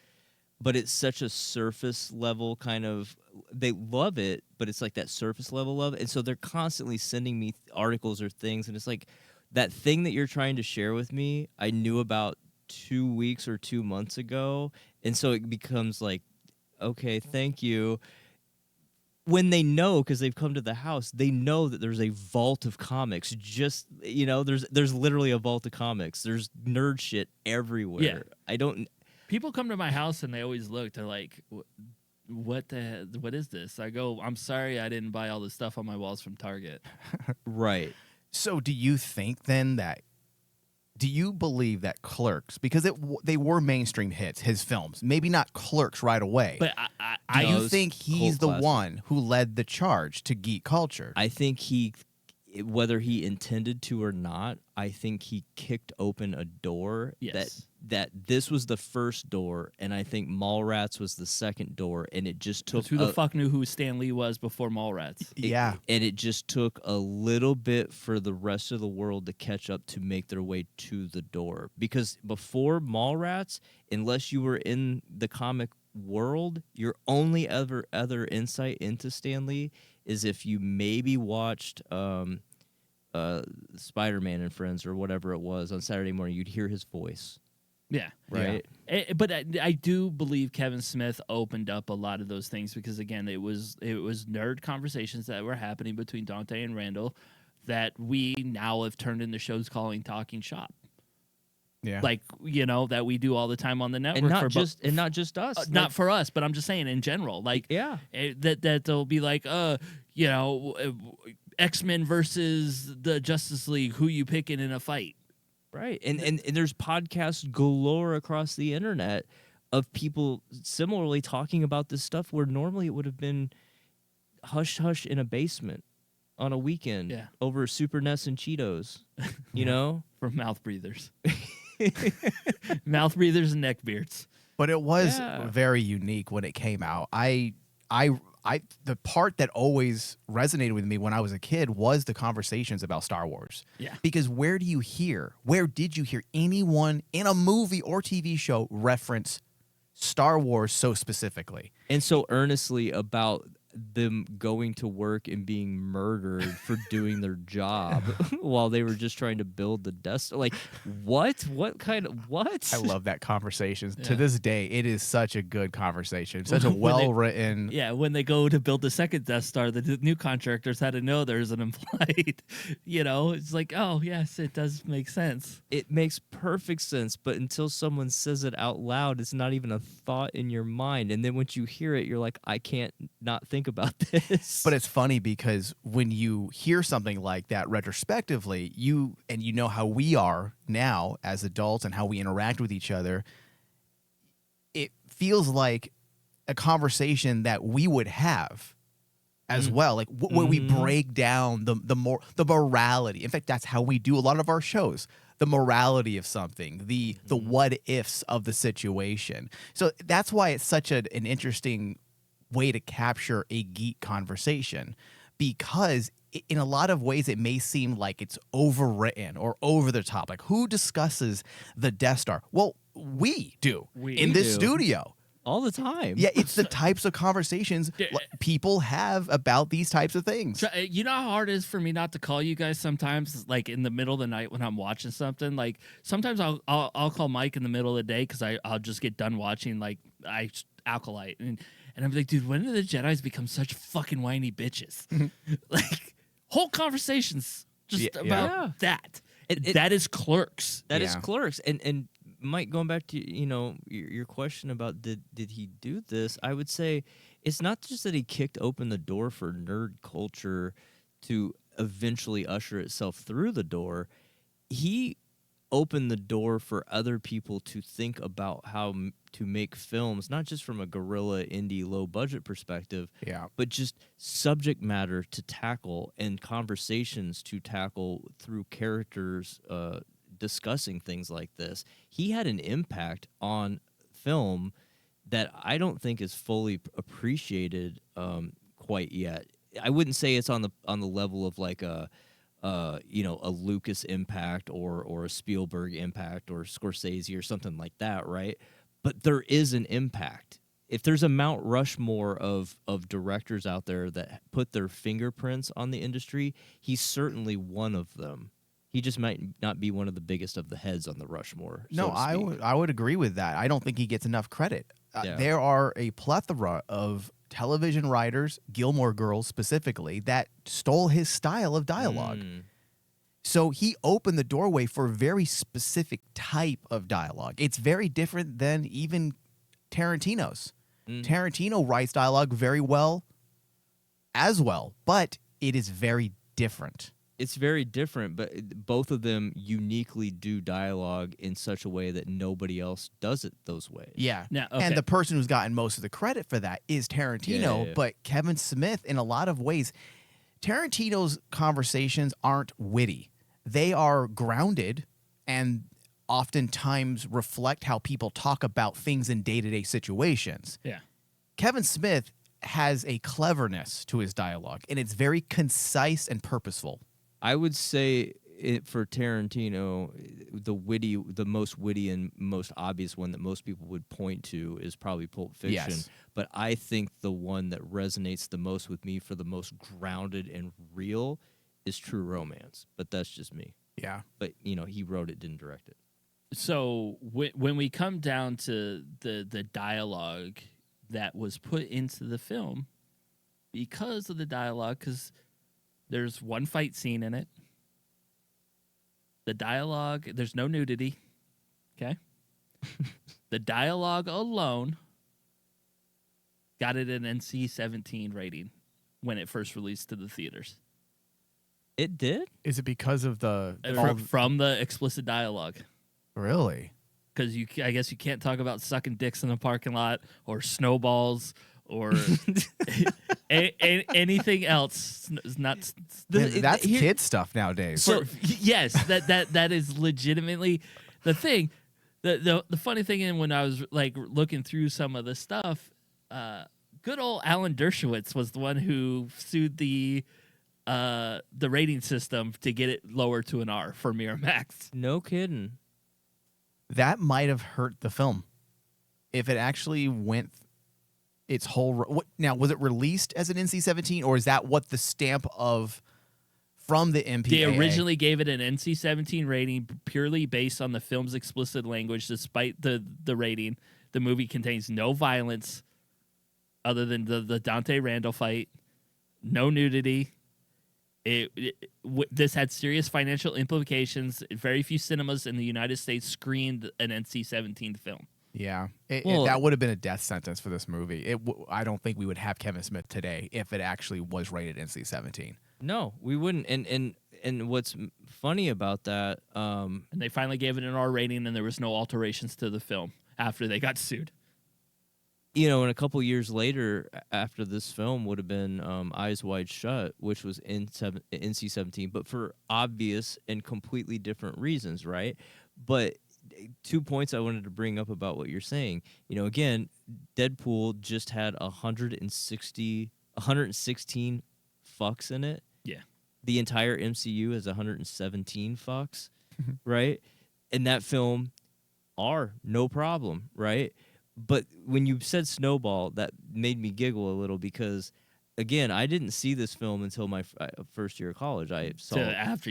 But it's such a surface level kind of, they love it, but it's like that surface level love. And so they're constantly sending me articles or things. And it's like that thing that you're trying to share with me, I knew about 2 weeks or 2 months ago. And so it becomes like, okay, thank you. When they know, because they've come to the house, they know that there's a vault of comics. Just, you know, there's literally a vault of comics. There's nerd shit everywhere. Yeah. People come to my house and they always look. They're like, what is this? I go, I'm sorry I didn't buy all the stuff on my walls from Target. Right. So do you think then do you believe that Clerks, because they were mainstream hits, his films, maybe not Clerks right away, But do you think he's the one who led the charge to geek culture? I think whether he intended to or not, I think he kicked open a door that this was the first door, and I think Mallrats was the second door, and it just took... Who the fuck knew who Stan Lee was before Mallrats? Yeah. And it just took a little bit for the rest of the world to catch up to make their way to the door. Because before Mallrats, unless you were in the comic world, your only other insight into Stan Lee is if you maybe watched Spider-Man and Friends or whatever it was on Saturday morning, you'd hear his voice. Yeah. Right. But I do believe Kevin Smith opened up a lot of those things because, again, it was nerd conversations that were happening between Dante and Randall that we now have turned into shows calling Talking Shop. Yeah. Like, you know, that we do all the time on the network. And not just us. Not for us, but I'm just saying in general. Like, that they'll be like, you know, X-Men versus the Justice League, who you picking in a fight? Right. And there's podcasts galore across the internet of people similarly talking about this stuff where normally it would have been hush-hush in a basement on a weekend over Super NES and Cheetos, you know? For mouth breathers. Mouth breathers and neck beards. But it was very unique when it came out. I the part that always resonated with me when I was a kid was the conversations about Star Wars. Yeah. Because where did you hear anyone in a movie or TV show reference Star Wars so specifically? And so earnestly about them going to work and being murdered for doing their job while they were just trying to build the Death Star. Like, what? What kind of what? I love that conversation. Yeah. To this day, it is such a good conversation. Such a When they- well-written. Yeah, when they go to build the second Death Star, the new contractors had to know there's an implied, it's like, oh, yes, it does make sense. It makes perfect sense, but until someone says it out loud, it's not even a thought in your mind. And then once you hear it, you're like, I can't not think about this. But it's funny because when you hear something like that retrospectively, you know how we are now as adults and how we interact with each other, it feels like a conversation that we would have as well, like where we break down the morality. In fact, that's how we do a lot of our shows. The morality of something, the what ifs of the situation. So that's why it's such an interesting way to capture a geek conversation, because in a lot of ways it may seem like it's overwritten or over the top. Like, who discusses the Death Star? Well, we do in this studio all the time. Yeah, it's the types of conversations people have about these types of things. You know how hard it is for me not to call you guys sometimes, like in the middle of the night when I'm watching something. Like sometimes I'll call Mike in the middle of the day because I'll just get done watching like Acolyte and I'm like, dude, when did the Jedis become such fucking whiny bitches? Like whole conversations just about that. That is Clerks. That is Clerks. And Mike, going back to your question about did he do this, I would say it's not just that he kicked open the door for nerd culture to eventually usher itself through the door. He opened the door for other people to think about how to make films, not just from a guerrilla indie low budget perspective, but just subject matter to tackle and conversations to tackle through characters discussing things like this. He had an impact on film that I don't think is fully appreciated quite yet. I wouldn't say it's on the level of like a Lucas impact or a Spielberg impact or Scorsese or something like that, right? But there is an impact. If there's a Mount Rushmore of directors out there that put their fingerprints on the industry, he's certainly one of them. He just might not be one of the biggest of the heads on the Rushmore. No, I would agree with that. I don't think he gets enough credit. There are a plethora of television writers, Gilmore Girls specifically, that stole his style of dialogue. So he opened the doorway for a very specific type of dialogue. It's very different than even Tarantino's. Tarantino writes dialogue very well as well, but it is very different. It's very different, but both of them uniquely do dialogue in such a way that nobody else does it those ways. Yeah. Now, okay. And the person who's gotten most of the credit for that is Tarantino, but Kevin Smith, in a lot of ways, Tarantino's conversations aren't witty. They are grounded and oftentimes reflect how people talk about things in day-to-day situations. Yeah. Kevin Smith has a cleverness to his dialogue, and it's very concise and purposeful. I would say for Tarantino, the most witty and most obvious one that most people would point to is probably Pulp Fiction. Yes. But I think the one that resonates the most with me for the most grounded and real is True Romance. But that's just me. Yeah. But, he wrote it, didn't direct it. So when we come down to the dialogue that was put into the film, because of the dialogue, because there's one fight scene in it. The dialogue, there's no nudity. Okay? The dialogue alone got it an NC-17 rating when it first released to the theaters. It did? Is it because of from the explicit dialogue? Really? Because I guess you can't talk about sucking dicks in a parking lot or snowballs or anything else. Not that's kid stuff nowadays. So yes, that is legitimately the thing. The funny thing, and when I was like looking through some of the stuff, good old Alan Dershowitz was the one who sued the rating system to get it lower to an R for Miramax. No kidding. That might have hurt the film if it actually went its whole. Now, was it released as an NC-17, or is that what the stamp of from the MPAA? They originally gave it an NC-17 rating purely based on the film's explicit language. Despite the rating, the movie contains no violence other than the Dante Randall fight, no nudity. This had serious financial implications. Very few cinemas in the United States screened an NC-17 film. Yeah, that would have been a death sentence for this movie. I don't think we would have Kevin Smith today if it actually was rated NC-17. No, we wouldn't. And what's funny about that? And they finally gave it an R rating, and there was no alterations to the film after they got sued. You know, and a couple years later, after this film would have been Eyes Wide Shut, which was NC-17, but for obvious and completely different reasons, right? But 2 points I wanted to bring up about what you're saying. You know, again, Deadpool just had 116 fucks in it. Yeah. The entire MCU has 117 fucks, right? And that film, no problem, right? But when you said Snowball, that made me giggle a little because, again, I didn't see this film until my first year of college. I saw him after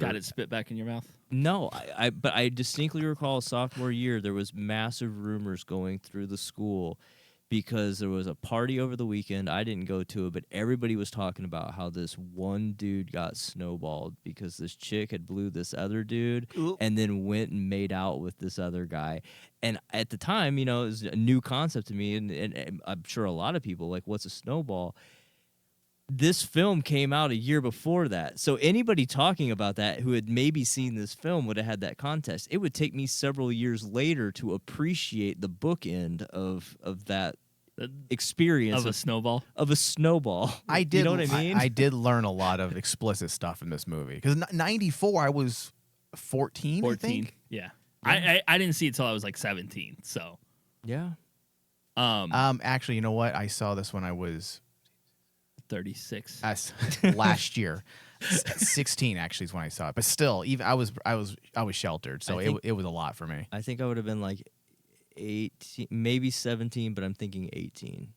got it spit back in your mouth. No, but I distinctly recall sophomore year there was massive rumors going through the school because there was a party over the weekend. I didn't go to it, but everybody was talking about how this one dude got snowballed because this chick had blew this other dude and then went and made out with this other guy. And at the time, you know, it was a new concept to me, and I'm sure a lot of people like, what's a snowball? This film came out a year before that. So anybody talking about that who had maybe seen this film would have had that context. It would take me several years later to appreciate the bookend of that experience of a snowball. Of a snowball. I did. You know what I mean? I did learn a lot of explicit stuff in this movie because '94 I was 14. I think. Yeah. I didn't see it till I was like 17. So. Yeah. Actually, you know what? I saw this when I was 36. Last year. 16 actually is when I saw it. But still, even I was sheltered, so it was a lot for me. I think I would have been like 18, maybe 17, but I'm thinking 18.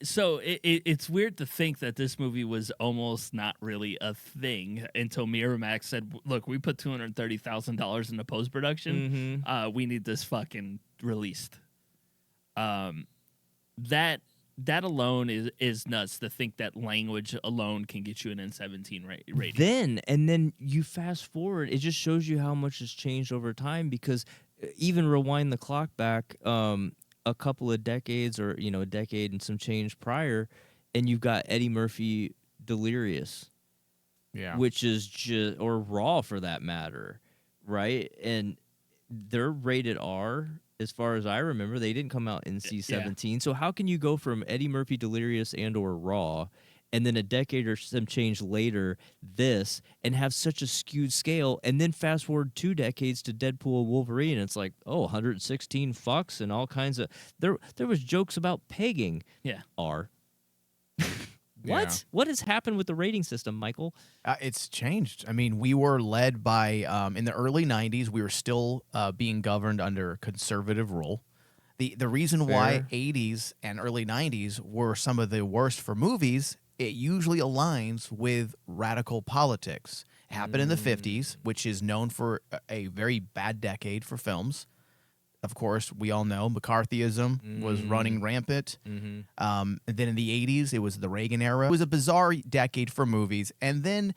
So it's weird to think that this movie was almost not really a thing until Miramax said, "Look, we put $230,000 into post production. We need this fucking released." That alone is nuts to think that language alone can get you an N-17 rating. Then you fast forward, it just shows you how much has changed over time because even rewind the clock back a couple of decades or, you know, a decade and some change prior, and you've got Eddie Murphy Delirious. Yeah. Which is just, or Raw for that matter, right? And they're rated R. As far as I remember, they didn't come out NC-17. Yeah. So how can you go from Eddie Murphy Delirious and or Raw, and then a decade or some change later, this, and have such a skewed scale, and then fast forward 2 decades to Deadpool and Wolverine, and it's like, 116 fucks and all kinds of... There was jokes about pegging. Yeah. R. What? Yeah. What has happened with the rating system, Michael? It's changed. I mean, we were led by, in the early 90s, we were still being governed under conservative rule. The reason why 80s and early 90s were some of the worst for movies, it usually aligns with radical politics. It happened in the 50s, which is known for a very bad decade for films. Of course, we all know McCarthyism was running rampant. And then in the 80s, it was the Reagan era. It was a bizarre decade for movies. And then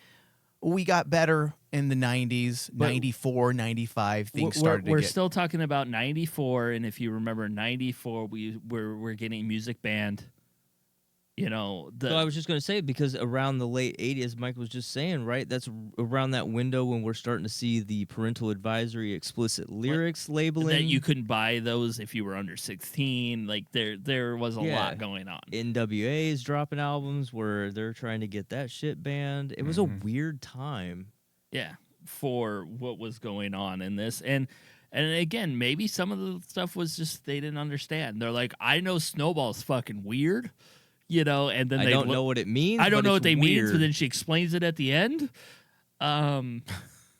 we got better in the 90s, 94, 95. Things started to get... We're still talking about 94. And if you remember, 94, we're getting music banned. You know, so I was just going to say, because around the late 80s, Mike was just saying, right? That's around that window when we're starting to see the parental advisory explicit lyrics labeling. That you couldn't buy those if you were under 16. Like, there was a lot going on. NWA is dropping albums where they're trying to get that shit banned. It was a weird time. Yeah, for what was going on in this. And And again, maybe some of the stuff was just they didn't understand. They're like, I know Snowball's fucking weird, and then I don't know what it means. I don't know what they mean, but weird. then she explains it at the end.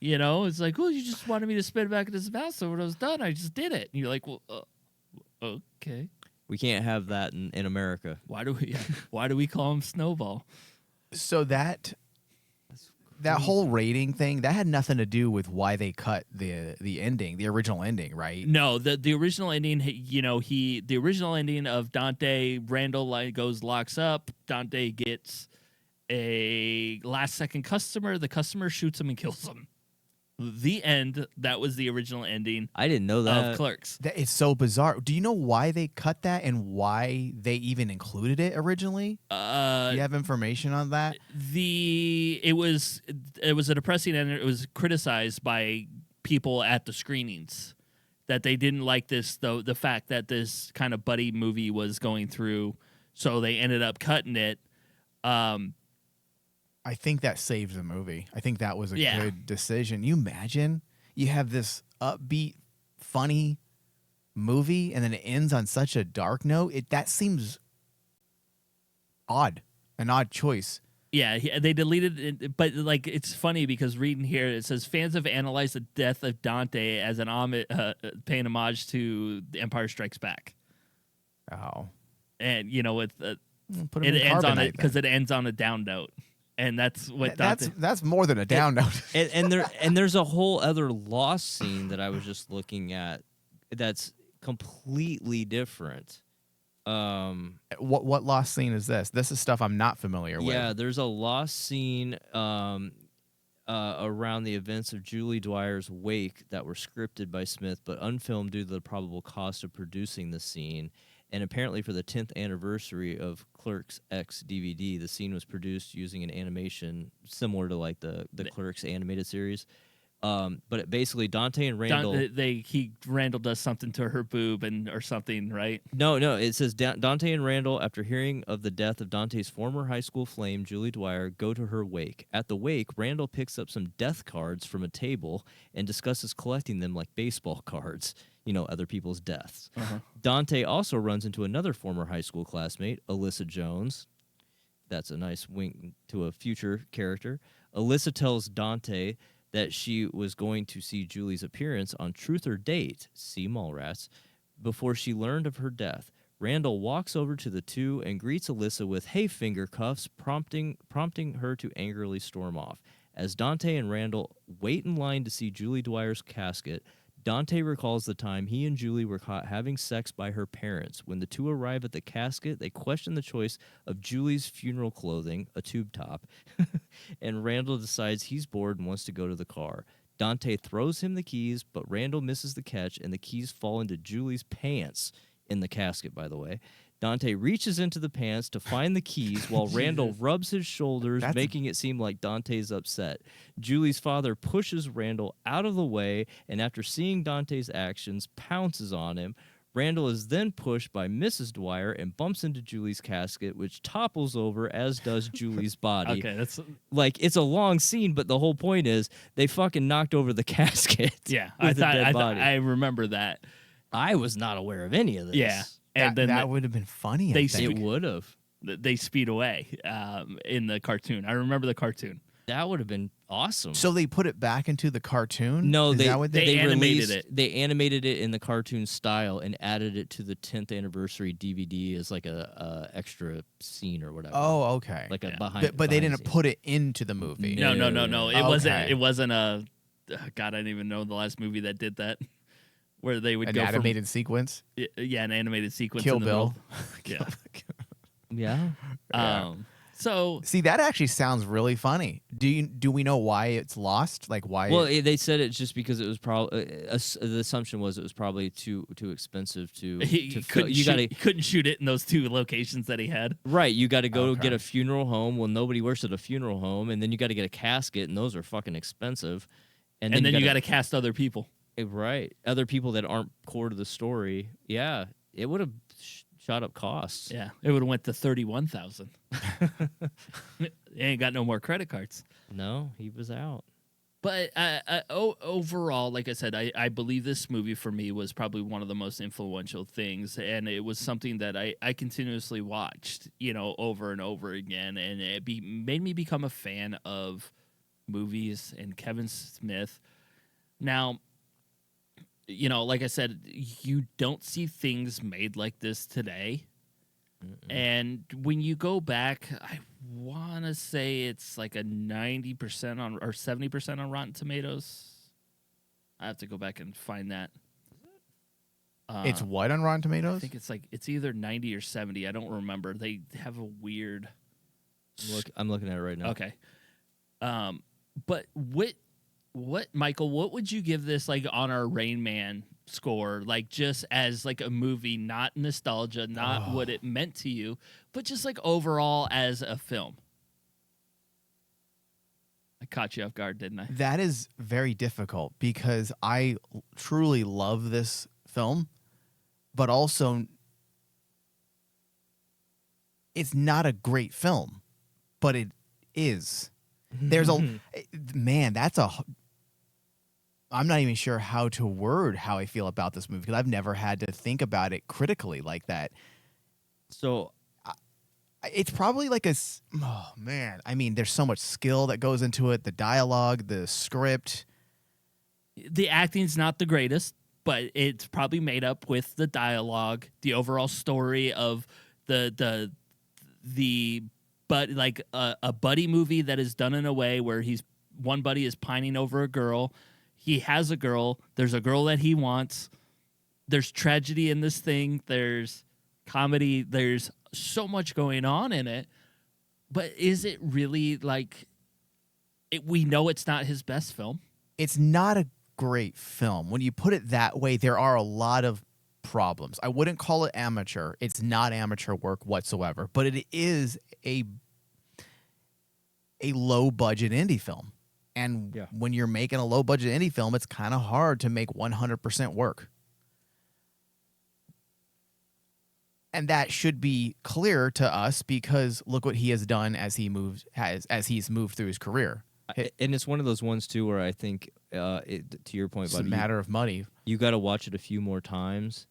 It's like, well, you just wanted me to spit it back in his mouth, so when I was done, I just did it. And you're like, well, okay. We can't have that in America. Why do we call him Snowball? So that whole rating thing, that had nothing to do with why they cut the ending, the original ending, right? No, the original ending, the original ending of Dante, Randall locks up, Dante gets a last second customer, the customer shoots him and kills him. The end. That was the original ending. I didn't know that. Of Clerks. That is so bizarre. Do you know why they cut that and why they even included it originally? Do you have information on that? It was a depressing end. It was criticized by people at the screenings that they didn't like this, the fact that this kind of buddy movie was going through, so they ended up cutting it. I think that saved the movie. I think that was a good decision. You imagine you have this upbeat, funny movie, and then it ends on such a dark note. That seems odd, an odd choice. Yeah, they deleted it, but it's funny because reading here it says fans have analyzed the death of Dante as an paying homage to The Empire Strikes Back. Oh, and it ends on it because it ends on a down note. And that's what that's more than a down note. and there's a whole other lost scene that I was just looking at that's completely different. What lost scene is this? This is stuff I'm not familiar with. Yeah, there's a lost scene around the events of Julie Dwyer's wake that were scripted by Smith but unfilmed due to the probable cost of producing the scene. And apparently for the 10th anniversary of Clerks X DVD, the scene was produced using an animation similar to like the Clerks animated series. But basically Dante and Randall... Randall does something to her boob or something, right? No, it says Dante and Randall, after hearing of the death of Dante's former high school flame, Julie Dwyer, go to her wake. At the wake, Randall picks up some death cards from a table and discusses collecting them like baseball cards. Other people's deaths. Uh-huh. Dante also runs into another former high school classmate, Alyssa Jones. That's a nice wink to a future character. Alyssa tells Dante that she was going to see Julie's appearance on Truth or Date, see Mallrats, before she learned of her death. Randall walks over to the two and greets Alyssa with, "Hey, finger cuffs," prompting her to angrily storm off. As Dante and Randall wait in line to see Julie Dwyer's casket, Dante recalls the time he and Julie were caught having sex by her parents. When the two arrive at the casket, they question the choice of Julie's funeral clothing, a tube top, and Randall decides he's bored and wants to go to the car. Dante throws him the keys, but Randall misses the catch, and the keys fall into Julie's pants, in the casket, by the way. Dante reaches into the pants to find the keys while Randall rubs his shoulders, making it seem like Dante's upset. Julie's father pushes Randall out of the way, and after seeing Dante's actions, pounces on him. Randall is then pushed by Mrs. Dwyer and bumps into Julie's casket, which topples over, as does Julie's body. Okay, that's... it's a long scene, but the whole point is they fucking knocked over the casket. Yeah, I remember that. I was not aware of any of this. Yeah. And that would have been funny. It would have. They speed away in the cartoon. I remember the cartoon. That would have been awesome. So they put it back into the cartoon? No, they animated it. They animated it in the cartoon style and added it to the 10th anniversary DVD as like a extra scene or whatever. Oh, okay. Like a behind. But they didn't put it into the movie. No. It wasn't. Okay. It wasn't a. God, I didn't even know the last movie that did that. Where they would an go animated sequence. Yeah, an animated sequence. Kill in the Bill. Yeah. Yeah. So see, that actually sounds really funny. Do we know why it's lost? Like why? Well, they said it's just because it was probably the assumption was it was probably too expensive to. He couldn't shoot it in those two locations that he had. Right, you got to go get a funeral home. Well, nobody works at a funeral home, and then you got to get a casket, and those are fucking expensive. And then you got to cast other people. Right, other people that aren't core to the story. Yeah, it would have shot up costs. Yeah, it would have went to $31,000. He ain't got no more credit cards. No, he was out. But overall, like I said, I believe this movie for me was probably one of the most influential things, and it was something that I continuously watched, over and over again, and made me become a fan of movies and Kevin Smith. Now, like I said, you don't see things made like this today. Mm-mm. And when you go back, I want to say it's like a 90% on or 70% on Rotten Tomatoes. I have to go back and find that. It's what on Rotten Tomatoes? I think it's either 90 or 70. I don't remember. They have a weird. I'm looking at it right now. Okay. But what Michael? What would you give this on our Rain Man score? Just as a movie, not nostalgia, not what it meant to you, but just overall as a film. I caught you off guard, didn't I? That is very difficult because I truly love this film, but also it's not a great film, but it is. There's I'm not even sure how to word how I feel about this movie because I've never had to think about it critically like that. So it's probably I mean, there's so much skill that goes into it. The dialogue, the script. The acting's not the greatest, but it's probably made up with the dialogue, the overall story of the but a buddy movie that is done in a way where one buddy is pining over a girl. He has a girl. There's a girl that he wants. There's tragedy in this thing. There's comedy. There's so much going on in it. But is it really we know it's not his best film? It's not a great film. When you put it that way, there are a lot of problems. I wouldn't call it amateur. It's not amateur work whatsoever, but it is a low budget indie film. And when you're making a low budget indie film, it's kind of hard to make 100% work. And that should be clear to us because look what he has done as he's moved through his career. And it's one of those ones too where I think to your point, it's a matter of money. You got to watch it a few more times.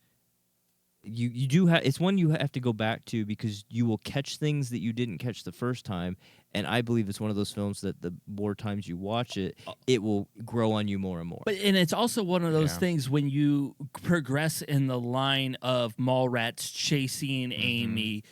You do have, it's one you have to go back to because you will catch things that you didn't catch the first time, and I believe it's one of those films that the more times you watch it, it will grow on you more and more. And it's also one of those things when you progress in the line of Mallrats chasing Amy,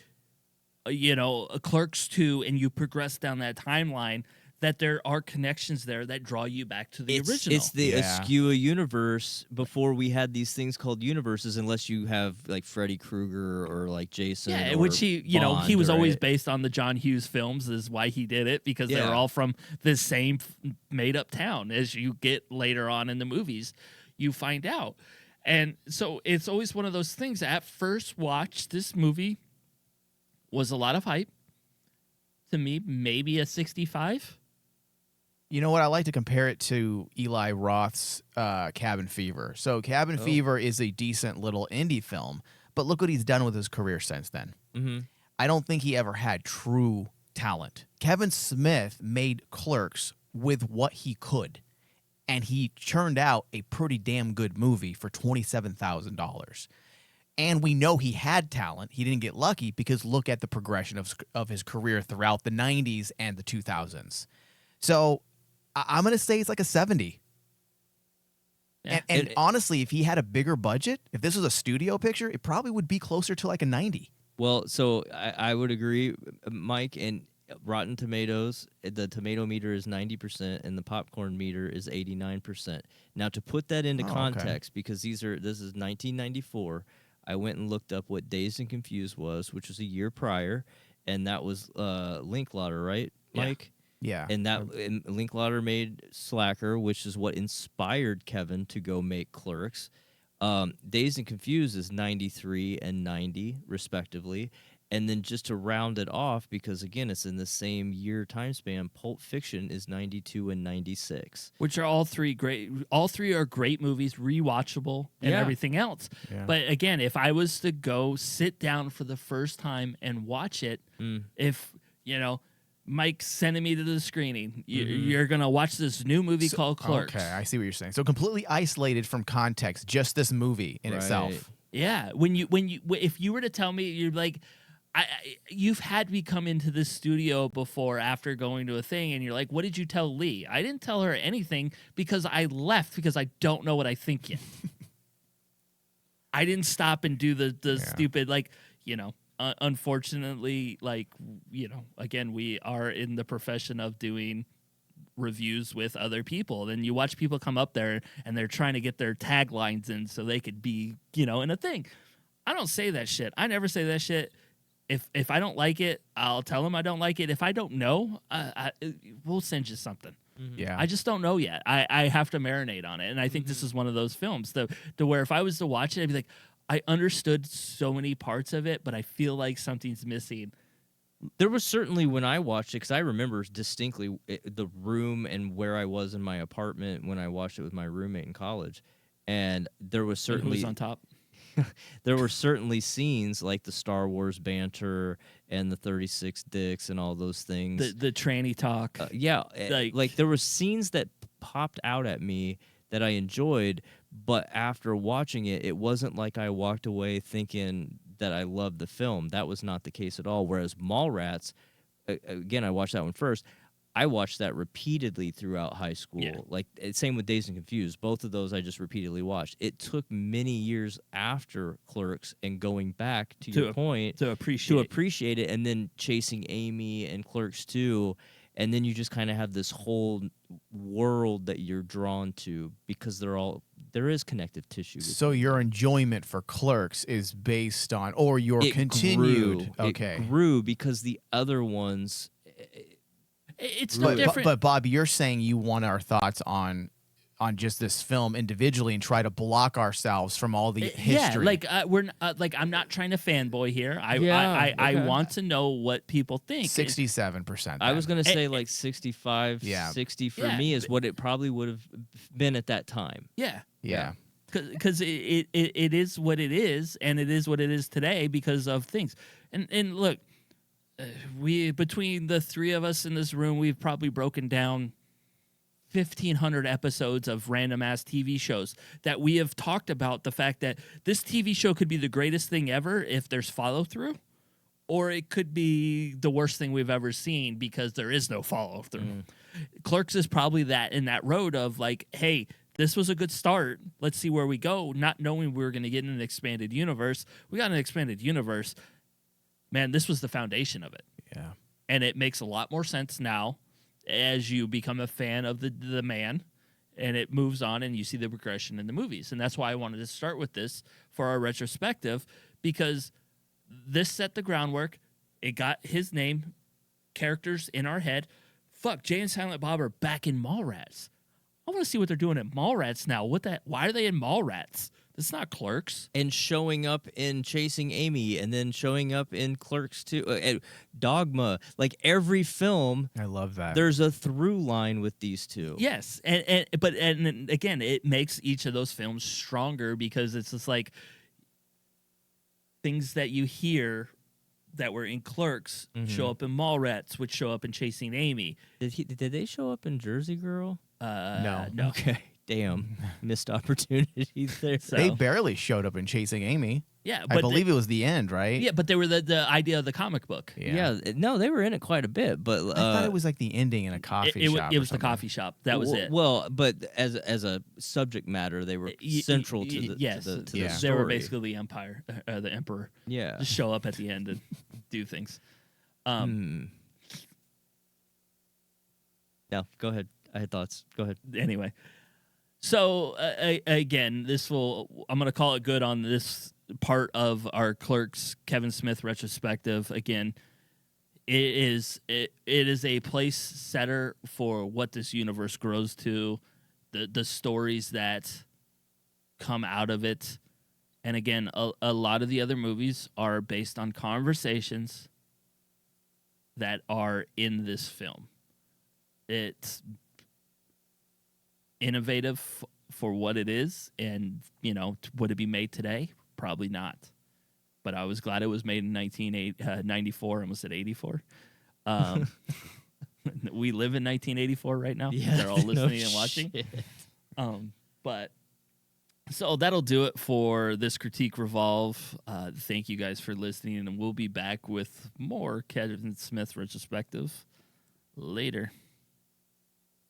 Clerks 2, and you progress down that timeline, that there are connections there that draw you back to the original. It's the Askew universe before we had these things called universes, unless you have Freddy Krueger or Jason. Yeah, which he was always based on the John Hughes films is why he did it, because they were all from the same made up town. As you get later on in the movies, you find out. And so it's always one of those things. At first watch, this movie was a lot of hype. To me, maybe a 65. You know what? I like to compare it to Eli Roth's Cabin Fever. So Cabin Fever is a decent little indie film, but look what he's done with his career since then. Mm-hmm. I don't think he ever had true talent. Kevin Smith made Clerks with what he could, and he churned out a pretty damn good movie for $27,000. And we know he had talent. He didn't get lucky because look at the progression of his career throughout the 90s and the 2000s. So I'm going to say it's a 70. Yeah. And honestly, if he had a bigger budget, if this was a studio picture, it probably would be closer to a 90. Well, so I would agree, Mike, and Rotten Tomatoes, the tomato meter is 90% and the popcorn meter is 89%. Now, to put that into context, because this is 1994, I went and looked up what Dazed and Confused was, which was a year prior, and that was Linklater, right, Mike? Yeah. And Linklater made Slacker, which is what inspired Kevin to go make Clerks. Dazed and Confused is 93 and 90, respectively. And then just to round it off, because, again, it's in the same year time span, Pulp Fiction is 92 and 96. Which are all three great. All three are great movies, rewatchable, and everything else. Yeah. But, again, if I was to go sit down for the first time and watch it, if, Mike sending me to the screening. You're gonna watch this new movie called Clerks. Okay, I see what you're saying. So completely isolated from context, just this movie in itself. Yeah, if you were to tell me, you're like, you've had me come into this studio before after going to a thing, and you're like, what did you tell Lee? I didn't tell her anything because I left because I don't know what I think yet. I didn't stop and do the stupid, like, unfortunately, like, again, we are in the profession of doing reviews with other people. Then you watch people come up there and they're trying to get their taglines in so they could be, in a thing. I don't say that shit. I never say that shit. If I don't like it, I'll tell them I don't like it. If I don't know, we'll send you something. Yeah, I just don't know yet. I have to marinate on it. And I think this is one of those films to where if I was to watch it, I'd be like, I understood so many parts of it, but I feel like something's missing. There was certainly when I watched it, because I remember distinctly the room and where I was in my apartment when I watched it with my roommate in college. And there was certainly... Who's on top? There were certainly scenes like the Star Wars banter and the 36 dicks and all those things. The tranny talk. Like there were scenes that popped out at me that I enjoyed, but after watching it, it wasn't like I walked away thinking that I loved the film. That was not the case at all. Whereas Mallrats, again, I watched that one first. I watched that repeatedly throughout high school. Yeah. Like, same with Dazed and Confused. Both of those I just repeatedly watched. It took many years after Clerks and going back to your point to appreciate it, and then Chasing Amy and Clerks 2, and then you just kind of have this whole world that you're drawn to because there is connective tissue. So your enjoyment for Clerks is based on, or your continued. It grew because the other ones. It's no different. But Bob, you're saying you want our thoughts on just this film individually and try to block ourselves from all the history. Yeah, like I'm not trying to fanboy here. I want to know what people think. 67%. I was gonna say like 65, 60 for me is what it probably would have been at that time. Yeah. Because it is what it is, and it is what it is today because of things. And look, we between the three of us in this room, we've probably broken down 1,500 episodes of random ass TV shows that we have talked about the fact that this TV show could be the greatest thing ever if there's follow through, or it could be the worst thing we've ever seen because there is no follow through. Clerks is probably that in that road of like, hey, this was a good start. Let's see where we go. Not knowing we were going to get in an expanded universe. We got an expanded universe. Man, this was the foundation of it. Yeah. And it makes a lot more sense now as you become a fan of the man, and it moves on and you see the progression in the movies. And that's why I wanted to start with this for our retrospective, because this set the groundwork. It got his name, characters in our head. Fuck, Jay and Silent Bob are back in Mallrats. I want to see what they're doing at Mallrats now. Why are they in Mallrats? It's not Clerks. And showing up in Chasing Amy, and then showing up in Clerks 2, Dogma. Like every film, I love that. There's a through line with these two. Yes, but again, it makes each of those films stronger because it's just like things that you hear that were in Clerks show up in Mallrats, which show up in Chasing Amy. Did they show up in Jersey Girl? No. Okay. Damn, missed opportunity there. So, they barely showed up in Chasing Amy. Yeah, but I believe it was the end, right? Yeah, but they were the idea of the comic book. Yeah. No, they were in it quite a bit, but I thought it was like the ending in a coffee shop. It was the coffee shop. That was it. Well, but as a subject matter, they were central to the They story. were basically the empire, the emperor. Yeah, just show up at the end and do things. No, go ahead. I had thoughts. Go ahead. Anyway. So, again, I'm going to call it good on this part of our Clerks Kevin Smith retrospective. Again, it is a place setter for what this universe grows to, the stories that come out of it. And again, a lot of the other movies are based on conversations that are in this film. It's innovative for what it is, and would it be made today? Probably not, but I was glad it was made in 1994. I almost said 84. we live in 1984 right now. Yeah, They're all listening and watching. shit. But so that'll do it for this Critique Revolve. Thank you guys for listening, and we'll be back with more Kevin Smith retrospective later.